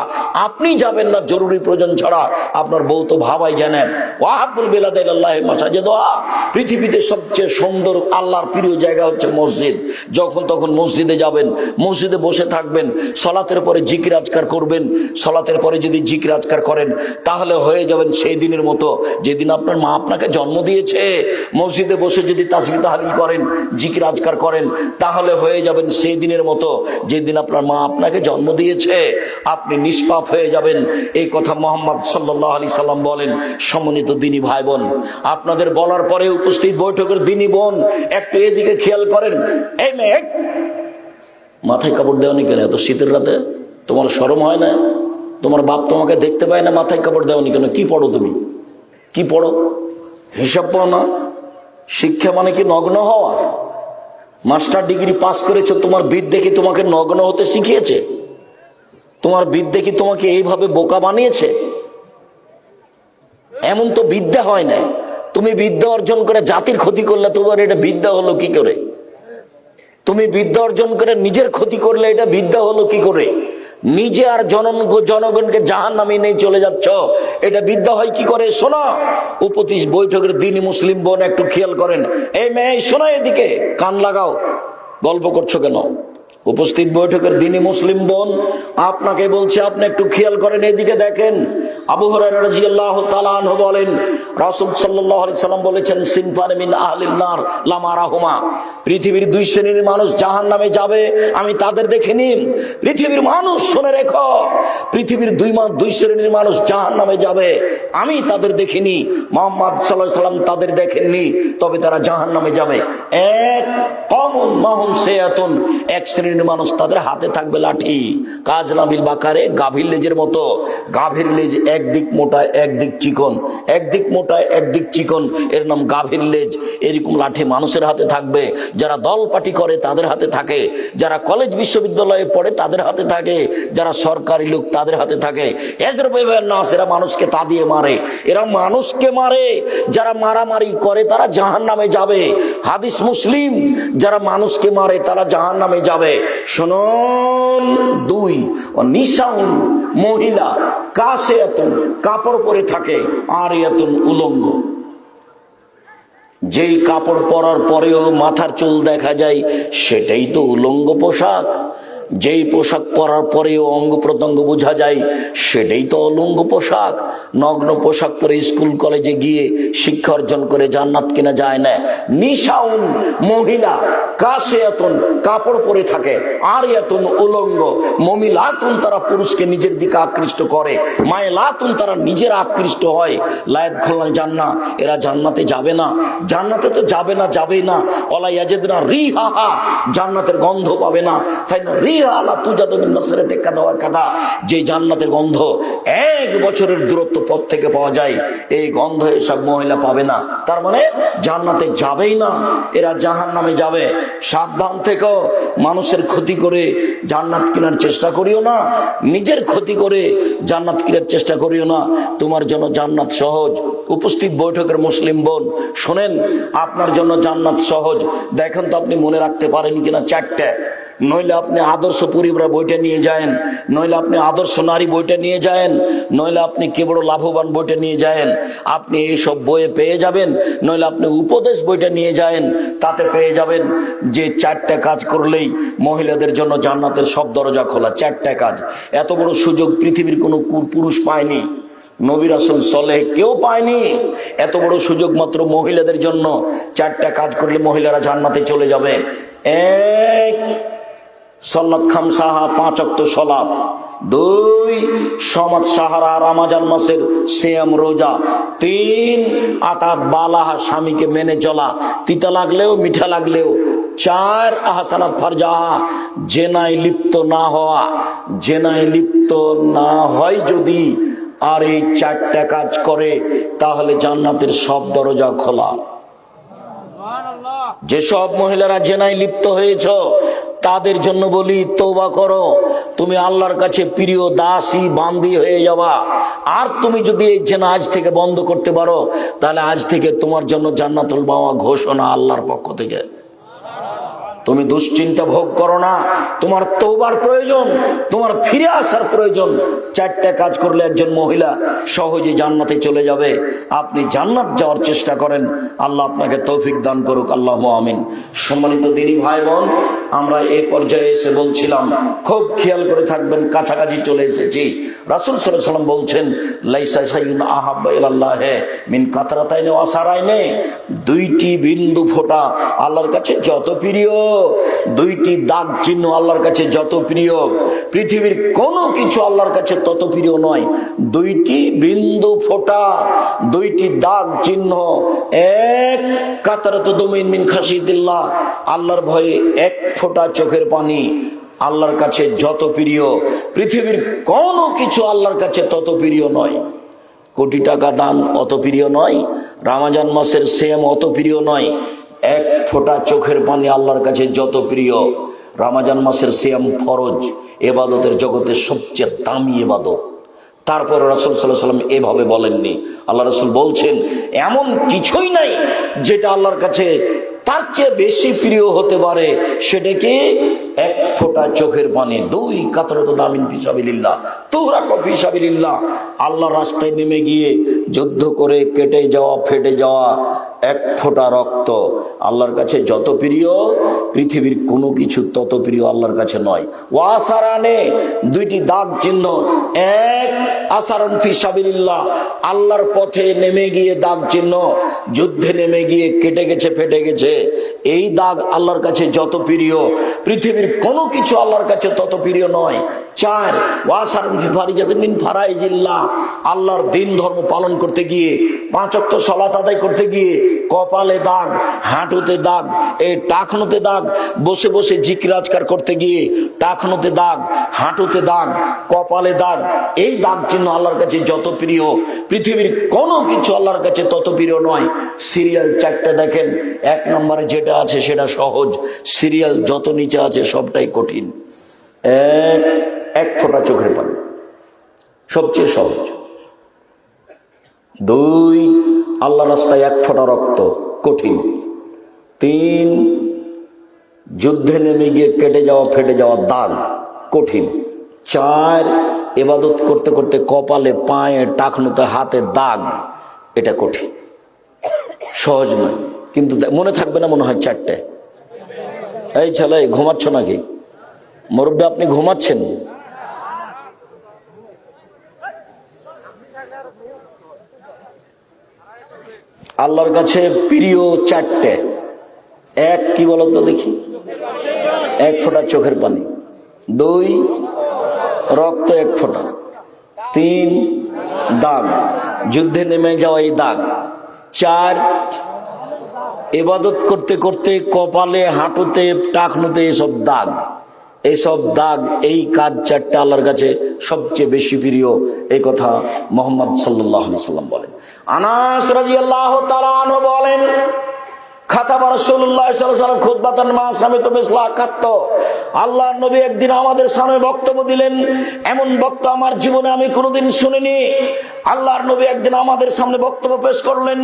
Speaker 1: আপনি যাবেন না জরুরি প্রয়োজন ছাড়া, আপনার বউ তো ভাবাই জানেন। ওয়াহাবুল বেলাদে ইলাল্লাহি মাসাজিদুহা, পৃথিবীতে সবচেয়ে সুন্দর আল্লাহর প্রিয় জায়গা হচ্ছে মসজিদ। যখন তখন মসজিদে যাবেন, মসজিদে বসে থাকবেন, সালাতের পরে জিকির আজকার করবেন। সালাতের পরে যদি জিকির আজকার করেন তাহলে হয়ে যাবেন সেই দিনের মতো যেদিন আপনার মা আপনাকে জন্ম দিয়েছে। মসজিদে বসে যদি তাসবিহ তাহলিল করেন, জিকির আজকার করেন, তাহলে হয়ে যাবেন সেই দিনের মতো যেদিন আপনার মা আপনাকে জন্ম দিয়েছে। আপনি নিষ্পাপ হয়ে যাবেন। এই কথা মুহাম্মদ সাল্লাল্লাহু আলাইহি সাল্লাম বলেন। সম্মানিত দিনী ভাই বোন, আপনাদের বলার পরে উপস্থিত বৈঠকের দিনী বোন একটু এদিকে খেয়াল করেন। এই মেয়ে, মাথায় কাপড় দেওয়ানি কেন এত শীতের রাতে? তোমার শরম হয় না? তোমার বাপ তোমাকে দেখতে পায় না, মাথায় কাপড় দেওয়ানি কেন? কি পড়ো তুমি? কি পড়ো? হিসাব পাও না? শিক্ষা মানে কি নগ্ন হওয়া? মাস্টার ডিগ্রি পাস করেছো, তোমার বিদ্যে কি তোমাকে নগ্ন হতে শিখিয়েছে? তোমার বিদ্যে কি তোমাকে এইভাবে বোকা বানিয়েছে? এমন তো বিদ্যা হয় না। তুমি বিদ্যা অর্জন করে জাতির ক্ষতি করলে তোমার এটা বিদ্যা হলো কি করে? তুমি বিদ্যা অর্জন করে নিজের ক্ষতি করলে এটা বিদ্যা হলো কি করে? নিজে আর জনগণকে জাহান্নামে নিয়ে চলে যাচ্ছ, এটা বিদ্যা হয় কি করে? শোনো, উপস্থিত বৈঠকের দিনী মুসলিম বোন একটু খেয়াল করেন। এই মেয়ে শোনো, এদিকে কান লাগাও, গল্প করছো কেন? উপস্থিত বৈঠকের দিনী মুসলিম বোন আপনাকে বলছে, আপনি একটু খেয়াল করেন, এদিকে দেখেন। আবু হুরায়রা রাদিয়াল্লাহু তাআলা আনহু বলেন, রাসূল সাল্লাল্লাহু আলাইহি সাল্লাম বলেছেন, সিনফান মিন আহলিন নার লা মারাহুমা, পৃথিবীর দুই শ্রেণীর মানুষ জাহান্নামে যাবে, আমি তাদের দেখিনি। পৃথিবীর মানুষ শুনে রেখো, পৃথিবীর দুই শ্রেণীর মানুষ জাহান্নামে যাবে, আমি তাদের দেখিনি। মুহাম্মদ সাল্লাল্লাহু আলাইহি সাল্লাম তাদের দেখেননি, তবে তারা জাহান্নামে যাবে। এক, কওমুন মাহুম সায়াতুন, এক শ্রেণীর মানুষ, তাদের হাতে থাকবে লাঠি, কাজ নাবিল বাকারে, গাভীর লেজের মতো। গাভীর লেজ একদিক মোটা একদিক চিকন, একদিক মোটা একদিক চিকন, এর নাম গাভীর লেজ। এরকম লাঠি মানুষের হাতে থাকবে। যারা দল পার্টি করে তাদের হাতে থাকে, যারা কলেজ বিশ্ববিদ্যালয়ে পড়ে তাদের হাতে থাকে, যারা সরকারি লোক তাদের হাতে থাকে। এরা মানুষকে তা দিয়ে মারে, এরা মানুষকে মারে। যারা মারামারি করে তারা জাহান্নামে যাবে। হাদিস মুসলিম, যারা মানুষকে মারে তারা জাহান্নামে যাবে। শুনুন, দুই, নিসাউন, মহিলা, কাসিয়াতুন, কাপড় পরে থাকে, আরিয়াতুন, উলঙ্গ। যেই কাপড় পরার পরেও মাথার চুল দেখা যায়, সেটাই তো উলঙ্গ পোশাক। যেই পোশাক পরার পরেও অঙ্গ প্রত্যঙ্গ বোঝা যায় সেটাই তো অলঙ্গ পোশাক। নগ্ন পোশাক পরে স্কুল কলেজে গিয়ে শিক্ষা অর্জন করে জান্নাত কিনা যায় না। নিশাউন মহিলা কাসিয়াতুন কাপড় পরে থাকে, আর এতুন উলঙ্গ, মমিলাতুন তারা পুরুষকে নিজের দিকে আকৃষ্ট করে, মায়লাতুন তারা নিজের আকৃষ্ট হয়। লায়াত খোলা জান্না, এরা জান্নাতে যাবে না। জান্নাতে তো যাবে না, যাবেই না। ওলা ইয়াজিদনা রিহাহা, জান্নাতের গন্ধ পাবে না। ফাইন রিহা লা তুজাদু মিন মাসরিতে কাদা ওয়া কাদা, যে জান্নাতের গন্ধ 1 বছরের দূরত্ব পথ থেকে পাওয়া যায়, এই গন্ধ এসব মহিলা পাবে না। তার মানে জান্নাতে যাবেই না, এরা জাহান্নামে যাবে। সাবধান থেকো, মানুষের ক্ষতি করে জান্নাত কেনার চেষ্টা করিও না, নিজের ক্ষতি করে জান্নাত কেনার চেষ্টা করিও না। তোমার জন্য জান্নাত সহজ। উপস্থিত বৈঠকের মুসলিম বোন শোনেন, আপনার জন্য জান্নাত সহজ। দেখেন তো আপনি মনে রাখতে পারেন কিনা 4টে। নইলে আপনি আদর্শ পরিবার বইটা নিয়ে যায়েন, নইলে আপনি আদর্শ নারী বইটা নিয়ে যায়েন, নইলে আপনি কে বড় লাভবান বইটা নিয়ে যায়েন, আপনি এইসব বইয়ে পেয়ে যাবেন। নইলে আপনি উপদেশ বইটা নিয়ে যায়েন, তাতে পেয়ে যাবেন যে 4টে কাজ করলেই মহিলাদের জন্য জান্নাতের সব দরজা খোলা। 4টে কাজ, এত বড় সুযোগ পৃথিবীর কোনো পুরুষ পায়নি, নবী রাসূল সালেহ কেউ পায়নি। এত বড় সুযোগ মাত্র মহিলাদের জন্য। 4টে কাজ করলে মহিলারা জান্নাতে চলে যাবে। 1, সলাত খামসাহা, 5 ওয়াক্ত সালাত। 2, সমাজ সাহারা, রমজান মাসের সিয়াম রোজা। 3, আতাত বালাহা, স্বামীকে মেনে চলা, তিতা লাগলেও মিঠা লাগলেও। 4, আহসানাত ফারজাহা, জেনায় লিপ্ত না হওয়া। জেনায় লিপ্ত না হয় যদি আর এই 4টে কাজ করে, তাহলে জান্নাতের সব দরজা খোলা। যেসব মহিলারা জেনায় লিপ্ত হয়েছ তাদের জন্য বলি, তওবা করো। তুমি আল্লাহর কাছে প্রিয় দাসী বান্দি হয়ে যাবা। আর তুমি যদি এই জেনা আজ থেকে বন্ধ করতে পারো, তাহলে আজ থেকে তোমার জন্য জান্নাতুল বাওয়া ঘোষণা আল্লাহর পক্ষ থেকে। তুমি দুশ্চিন্তা ভোগ করো না, তোমার তওবার প্রয়োজন, তোমার ফিরে আসার প্রয়োজন। 4টে কাজ করলে একজন মহিলা সহজে জান্নাতে চলে যাবে। আপনি জান্নাত যাওয়ার চেষ্টা করেন, আল্লাহ আপনাকে তৌফিক দান করুক, আল্লাহুম্মা আমিন। সম্মানিত দিনী ভাই বোন, আমরা এই পর্যায়ে এসে বলছিলাম, খুব খেয়াল করে থাকবেন, কাছাকাছি চলে এসেছি। রাসূল সাল্লাল্লাহু আলাইহি ওয়াসাল্লাম বলছেন, লাইসা শাইউন আহাব্বা ইলাল্লাহি মিন কাতরাতাইনি ওয়া সারাইনি, 2টি বিন্দু ফোঁটা আল্লাহর কাছে যত প্রিয়, 2টি দাগ চিহ্ন আল্লাহর কাছে যত প্রিয়, পৃথিবীর কোনো কিছু আল্লাহর কাছে তত প্রিয় নয়। 2টি বিন্দু ফোঁটা, 2টি দাগ চিহ্ন। 1, কাতরাতু দুমিন মিন খাশিয়াতিল্লাহ, আল্লাহর ভয়ে 1 ফোঁটা চোখের পানি আল্লাহর কাছে যত প্রিয়, পৃথিবীর কোনো কিছু আল্লাহর কাছে তত প্রিয় নয়। কোটি টাকা দান অত প্রিয় নয়, রমজান মাসের সিয়াম অত প্রিয় নয়। 1 ফোঁটা চোখের পানি আল্লাহর কাছে যত প্রিয়। রমজান মাসের সিয়াম ফরজ, ইবাদতের জগতের সবচেয়ে দামি ইবাদত। তারপর রাসূল সাল্লাল্লাহু আলাইহি ওয়াসাল্লাম এভাবে বলেননি। আল্লাহ রাসূল বলছেন, এমন কিছুই নাই যেটা আল্লাহর কাছে তার চেয়ে বেশি প্রিয় হতে পারে। সেটা কি? 1 ফোঁটা চোখের পানি। 2, কাতরাতু দামিন ফি সাবিলিল্লাহ, তুহরাকু ফি সাবিলিল্লাহ, আল্লাহর রাস্তায় নেমে গিয়ে যুদ্ধ করে কেটে যাওয়া, ফেটে যাওয়া 1 ফোঁটা রক্ত আল্লাহর কাছে যত প্রিয়, পৃথিবীর কোনো কিছু তত প্রিয় আল্লাহর কাছে নয়। ওয়াসারানে, 2টি দাগ চিহ্ন। 1, আসারুন ফি সাবিলিল্লাহ, আল্লাহর পথে নেমে গিয়ে দাগ চিহ্ন, যুদ্ধে নেমে গিয়ে কেটে গেছে, ফেটে গেছে, এই দাগ আল্লাহর কাছে যত প্রিয়, পৃথিবীর কোনো কিছু আল্লাহর কাছে তত প্রিয় নয়। 4, ওয়াসারুন ফি ফারিজাতিন মিন ফারাইজিল্লাহ, আল্লাহর দিন ধর্ম পালন করতে গিয়ে, 5 ওয়াক্ত সালাত আদায় করতে গিয়ে কপালে দাগ, হাঁটুতে দাগ, এই টাকনুতে দাগ, বসে বসে জিকির আজকার করতে গিয়ে টাকনুতে দাগ, হাঁটুতে দাগ, কপালে দাগ, এই দাগ চিহ্ন আল্লাহর কাছে যত প্রিয়, পৃথিবীর কোনো কিছু আল্লাহর কাছে তত প্রিয় নয়। সিরিয়াল 4টে দেখেন, 1 নম্বরে যেটা আছে সেটা সহজ, সিরিয়াল যত নিচে আছে সবটাই কঠিন। 1 ফোঁটা চোখের পানি সবচেয়ে সহজ। 2, আল্লাহ রাস্তায় 1 ফোঁটা রক্ত কঠিন। 3, যুদ্ধে নেমে গিয়ে কেটে যাওয়া, ফেটে যাওয়া দাগ কঠিন। 4, ইবাদত করতে করতে কপালে, পায়ে, টাকনুতে, হাতে দাগ, এটা কঠিন, সহজ নয়। কিন্তু মনে থাকবে না মনে হয় 4টে। এই ছেলে ঘুমাচ্ছ নাকি? মুরব্বী আপনি ঘুমাচ্ছেন? আল্লাহর কাছে প্রিয় চারটে। এক, কি বলতো দেখি? এক ফোঁটা চোখের পানি। দুই, রক্ত এক ফোঁটা। তিন, দাগ, যুদ্ধে নেমে যাওয়া এই দাগ। চার, ইবাদত করতে করতে কপালে, হাঁটুতে, টাকনুতে এসব দাগ। এইসব দাগ, এই কাজ চারটা আল্লাহর কাছে সবচেয়ে বেশি প্রিয়। এই কথা মুহাম্মদ সাল্লাল্লাহু আলাইহি সাল্লাম বলেন। আনাস রাদিয়াল্লাহু তাআলা আনহু বলেন, খাতাবা রাসূলুল্লাহ সাল্লাল্লাহু আলাইহি ওয়াসাল্লাম খুতবাতান মা সামিতু মিসলা কাত্ত। আল্লাহর নবী একদিন আমাদের সামনে বক্তব্য দিলেন, এমন বক্তব্য আমার জীবনে আমি কোনোদিন শুনিনি। আল্লাহর নবী একদিন আমাদের সামনে বক্তব্য পেশ করলেন,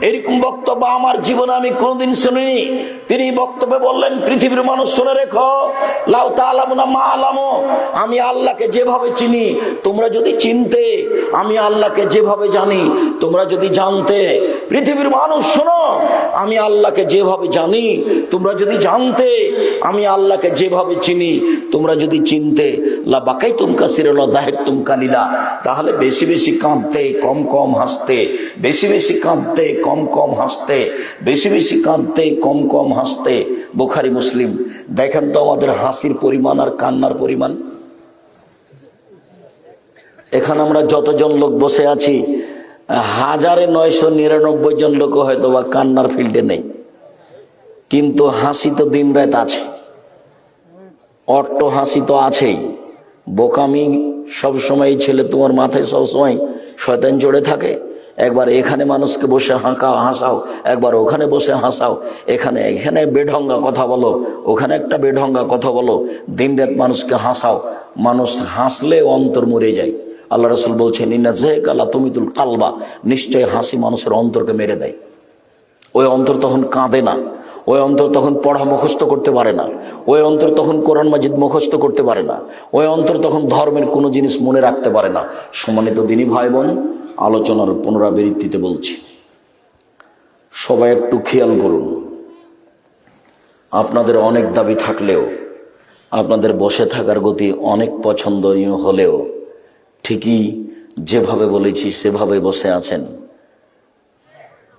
Speaker 1: এরকম বক্তব্য আমার জীবনে আমি কোনোদিন শুনিনি। তিনি বক্তব্যে বললেন, পৃথিবীর মানুষ শুনে রেখো, লাউ তাআলামুনা মা আলামু, আমি আল্লাহকে যেভাবে চিনি তোমরা যদি চিনতে, আমি আল্লাহকে যেভাবে জানি তোমরা যদি জানতে। পৃথিবীর মানুষ শোনো, আমি আল্লাহকে যেভাবে জানি তোমরা যদি জানতে, আমি আল্লাহকে যেভাবে চিনি তোমরা যদি চিনতে, লা বাকাইতুম কাসীরা লা দাহিকতুম কালিলা, তাহলে বেশি বেশি কাঁদতে, কম কম হাসতে, বেশি বেশি কাঁদতে, কম কম হাসতে, বেশি বেশি কাঁদতে, কম কম হাসতে। বুখারী মুসলিম। দেখেন তো আমাদের হাসির পরিমাণ আর কান্নার পরিমাণ। এখানে আমরা যতজন লোক বসে আছি, 1999 জন লোক হয়তো বা কান্নার ফিল্ডে নেই, কিন্তু হাসি তো দিন রাত আছে, অট্ট হাসি তো আছেই। বোকামি সবসময়, ছেলে তোমার মাথায় সবসময় শয়তান জড়ে থাকে। একবার এখানে মানুষকে বসে হাসাও, একবার ওখানে বসে হাসাও, এখানে এখানে বেঢঙ্গা কথা বলো, ওখানে একটা বেঢঙ্গা কথা বলো, দিন রাত মানুষকে হাসাও। মানুষ হাসলে অন্তর মরে যায়। আল্লাহ রাসূল বলছেন, ইন্না যাহিকা লা তুমিতুল কালবা, নিশ্চয় হাসি মানুষের অন্তরকে মেরে দেয়। ওই অন্তর তখন কাঁদে না, ওই অন্তর তখন পড়া মুখস্থ করতে পারে না, ওই অন্তর তখন কোরআন মাজিদ মুখস্থ করতে পারে না, ওই অন্তর তখন ধর্মের কোনো জিনিস মনে রাখতে পারে না। সম্মানিত দিনী ভাই বোন, আলোচনার পুনরাবৃত্তিতে বলছি, সবাই একটু খেয়াল করুন। আপনাদের অনেক দাবি থাকলেও, আপনাদের বসে থাকার গতি অনেক পছন্দনীয় হলেও, ঠিকই যেভাবে বলেছি সেভাবে বসে আছেন।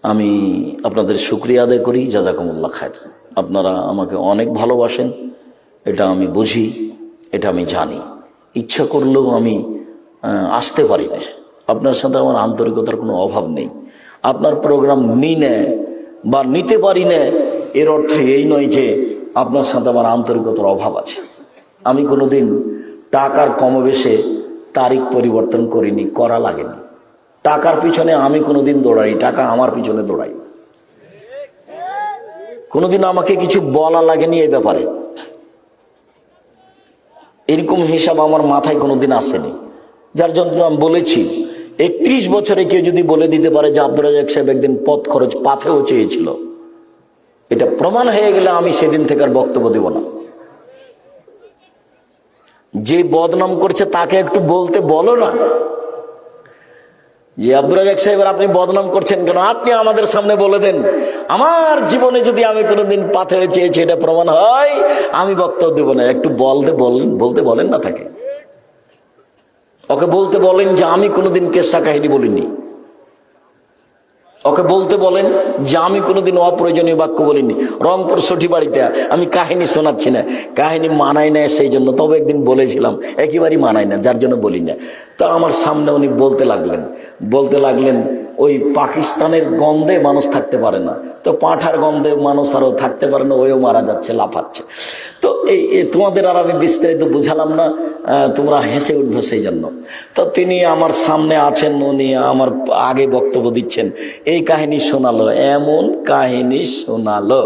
Speaker 1: আমি আপনাদের শুকরিয়া আদায় করি, জাযাকুমুল্লাহ খায়ের। আপনারা আমাকে অনেক ভালোবাসেন, এটা আমি বুঝি, এটা আমি জানি। ইচ্ছা করলেও আমি আসতে পারি না। আপনার সাথে আমার আন্তরিকতার কোনো অভাব নেই। আপনার প্রোগ্রাম নিই না বা নিতে পারি না, এর অর্থ এই নয় যে আপনার সাথে আমার আন্তরিকতার অভাব আছে। আমি কোনোদিন টাকার কমবেশে তারিখ পরিবর্তন করিনি, করা লাগেনি। টাকার পিছনে আমি কোনোদিন দৌড়াই, টাকা আমার পিছনে দৌড়াই। কোনোদিন আমাকে কিছু বলা লাগেনি এই ব্যাপারে, এরকম হিসাব আমার মাথায় কোনোদিন আসেনি। যার জন্য আমি বলেছি, 31 বছরে কেউ যদি বলে দিতে পারে যে আব্দুর রাজ্জাক সাহেব একদিন পথ খরচ পাথেও চেয়েছিল, এটা প্রমাণ হয়ে গেলে আমি সেদিন থেকে আর বক্তব্য দেব না। যে বদনাম করছে তাকে একটু বলতে বলো না যে আব্দুর রাজ্জাক সাহেবের আপনি বদনাম করছেন কেন, আপনি আমাদের সামনে বলে দেন। আমার জীবনে যদি আমি কোনোদিন পাথে চেয়েছি এটা প্রমাণ হয়, আমি বক্তব্য দেব না। একটু বলতে বলেন না তাকে, ওকে বলতে বলেন যে আমি কোনোদিন কেসা কাহিনী বলিনি, ওকে বলতে বলেন যে আমি কোনোদিন অপ্রয়োজনীয় বাক্য বলিনি। রংপুর সঠি বাড়িতে আমি কাহিনী শোনাচ্ছি না, কাহিনী মানায় না সেই জন্য। তবে একদিন বলেছিলাম, একেবারেই মানায় না, যার জন্য বলি না। তো আমার সামনে উনি বলতে লাগলেন ওই পাকিস্তানের গন্ধে মানুষ থাকতে পারে না, তো পাঁঠার গন্ধে মানুষ আরো থাকতে পারে না, ওইও মারা যাচ্ছে, লাফাচ্ছে। তো এই তোমাদের আর আমি বিস্তারিত বুঝালাম না, তোমরা হেসে উঠবে সেই জন্য। তো তিনি আমার সামনে আছেন, উনি আমার আগে বক্তব্য দিচ্ছেন, এই কাহিনী শোনালো, এমন কাহিনী শোনালো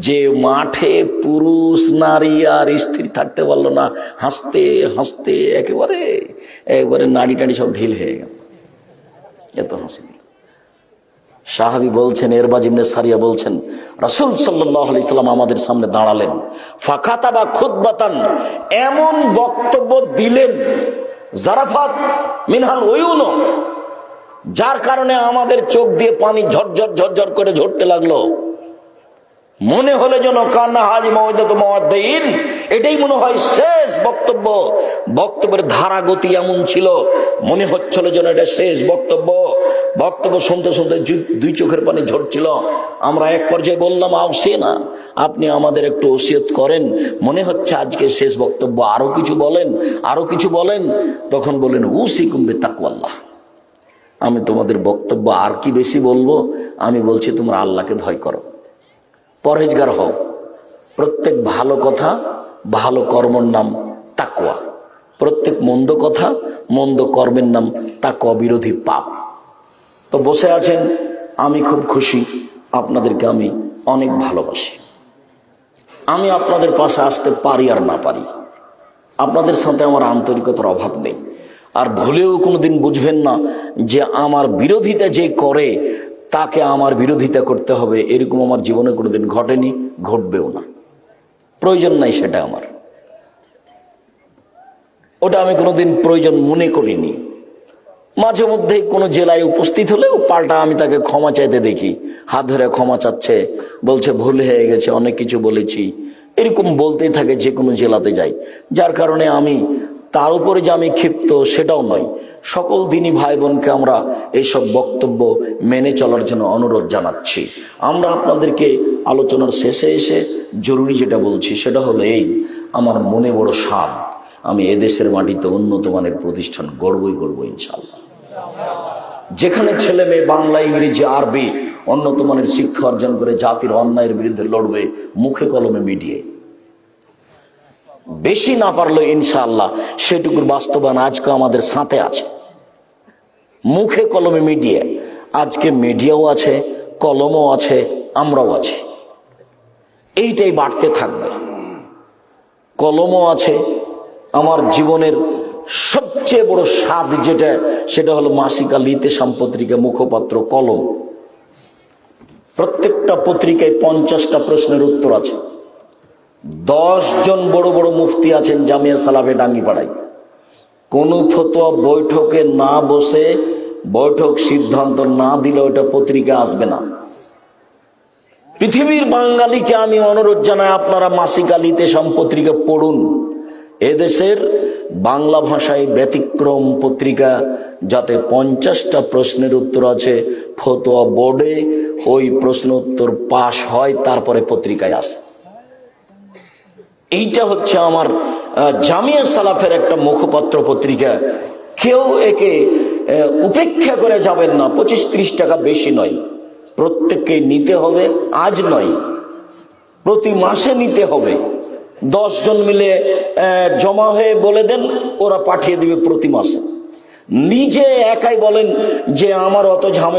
Speaker 1: যে মাঠে পুরুষ নারী আর স্ত্রী থাকতে পারলো না, হাসতে হাসতে একেবারে নাড়ি টাড়ি সব ঢিল হয়ে গেল, এত হাসি দিল। সাহাবী বলছেন, ইরবাজ ইবনে সারিয়া বলছেন, রাসূল সাল্লাল্লাহু আলাইহি সাল্লাম আমাদের সামনে দাঁড়ালেন, ফাকাতাবা খুতবাতান, এমন বক্তব্য দিলেন, জারাফাত মিনহাল উয়ুন, যার কারণে আমাদের চোখ দিয়ে পানি ঝরঝর ঝরঝর করে ঝরতে লাগলো। মনে হলে যেন কান্না হাজি মওয়াদাত মুওয়াদ্দিন, এটাই মনে হয় শেষ বক্তব্য। বক্তব্যের ধারা গতি এমন ছিল, মনে হচ্ছিল যেন এটা শেষ বক্তব্য। বক্তব্য শুনতে শুনতে দুই চোখের পানি ঝরছিল। আমরা এক পর্যায়ে বললাম, না, আপনি আমাদের একটু ওসিয়ত করেন, মনে হচ্ছে আজকে শেষ বক্তব্য, আরো কিছু বলেন, আরো কিছু বলেন। তখন বলেন, উসিকুম বিতাকওয়াল্লাহ। আমি তোমাদের বক্তব্য আর কি বেশি বলবো, আমি বলছি তোমরা আল্লাহকে ভয় করো, পরহেজগার হও। প্রত্যেক ভালো কথা, ভালো কর্মের নাম তাকওয়া। প্রত্যেক মন্দ কথা, মন্দ কর্মের নাম তাকওয়া বিরোধী পাপ। তো বসে আছেন, আমি খুব খুশি, আপনাদেরকে আমি অনেক ভালোবাসি। আমি আপনাদের পাশে আসতে পারি আর না পারি, আপনাদের সাথে আমার আন্তরিকতার অভাব নেই। আর ভুলেও কোনোদিন বুঝবেন না যে আমার বিরোধিতা যে করে তাকে আমার বিরোধিতা করতে হবে, এরকম আমার জীবনে কোনোদিন ঘটেনি, ঘটবেও না। প্রয়োজন নাই সেটা আমার, ওটা আমি কোনোদিন প্রয়োজন মনে করিনি। মাঝে মধ্যে কোনো জেলায় উপস্থিত হলেও পাল্টা আমি তাকে ক্ষমা চাইতে দেখি, হাত ধরে ক্ষমা চাচ্ছে, বলছে ভুল হয়ে গেছে, অনেক কিছু বলেছি, এরকম বলতেই থাকে যে কোনো জেলাতে যাই। যার কারণে আমি তার উপরে যে আমি ক্ষিপ্ত সেটাও নয়। সকল দিনই ভাই বোনকে আমরা এইসব বক্তব্য মেনে চলার জন্য অনুরোধ জানাচ্ছি। আমরা আপনাদেরকে আলোচনার শেষে এসে জরুরি যেটা বলছি সেটা হলো এই, আমার মনে বড় স্বাদ, আমি এদেশের মাটিতে উন্নত মানের প্রতিষ্ঠান গড়বই ইনশাআল্লাহ। যেখানে ছেলে মেয়ে বাংলা, ইংরেজি, আরবি উন্নত মানের শিক্ষা অর্জন করে জাতির অন্যায়ের বিরুদ্ধে লড়বে মুখে কলমে মিডিয়ে। বেশি না পারলো ইনশাআল্লাহ সেটুকুর বাস্তবায়ন আজকে আমাদের সাথে আছে। মুখে কলমে মিডিয়া, আজকে মিডিয়াও আছে, কলমও আছে, আমরাও আছি। এইটাই বাড়তে থাকবে। কলমও আছে। আমার জীবনের সবচেয়ে বড় স্বাদ যেটা, সেটা হলো মাসিকা লিতেশাম পত্রিকা মুখপাত্র কলম। প্রত্যেকটা পত্রিকায় 50টা প্রশ্নের উত্তর আছে। 10 জন বড় বড় মুফতি আছেন জামিয়া সালাফে ডাঙ্গিপাড়ায়। কোন ফতোয়া বৈঠকে না বসে, বৈঠক সিদ্ধান্ত না দিলে ওটা পত্রিকা আসবে না। পৃথিবীর বাঙালিকে আমি অনুরোধ জানাই, আপনারা মাসিকা লিতেশাম পত্রিকা পড়ুন। এদেশের বাংলা ভাষায় ব্যতিক্রম পত্রিকা, যাতে 50টা প্রশ্নের উত্তর আছে, ফতোয়া বোর্ডে ওই প্রশ্ন উত্তর পাশ হয়, তারপরে পত্রিকায় আসে। এইটা হচ্ছে আমার জামিয়া সালাফের একটা মুখপাত্র পত্রিকা। কেউ একে উপেক্ষা করে যাবেন না। 25-30 টাকা বেশি নয়, প্রত্যেককে নিতে হবে। আজ নয়, প্রতি মাসে নিতে হবে। 10 জন মিলে জমা হয়ে বলে দেন, ওরা পাঠিয়ে দিবে প্রতি মাসে। নিজে একাই বলেন যে আমার অত ঝামেলা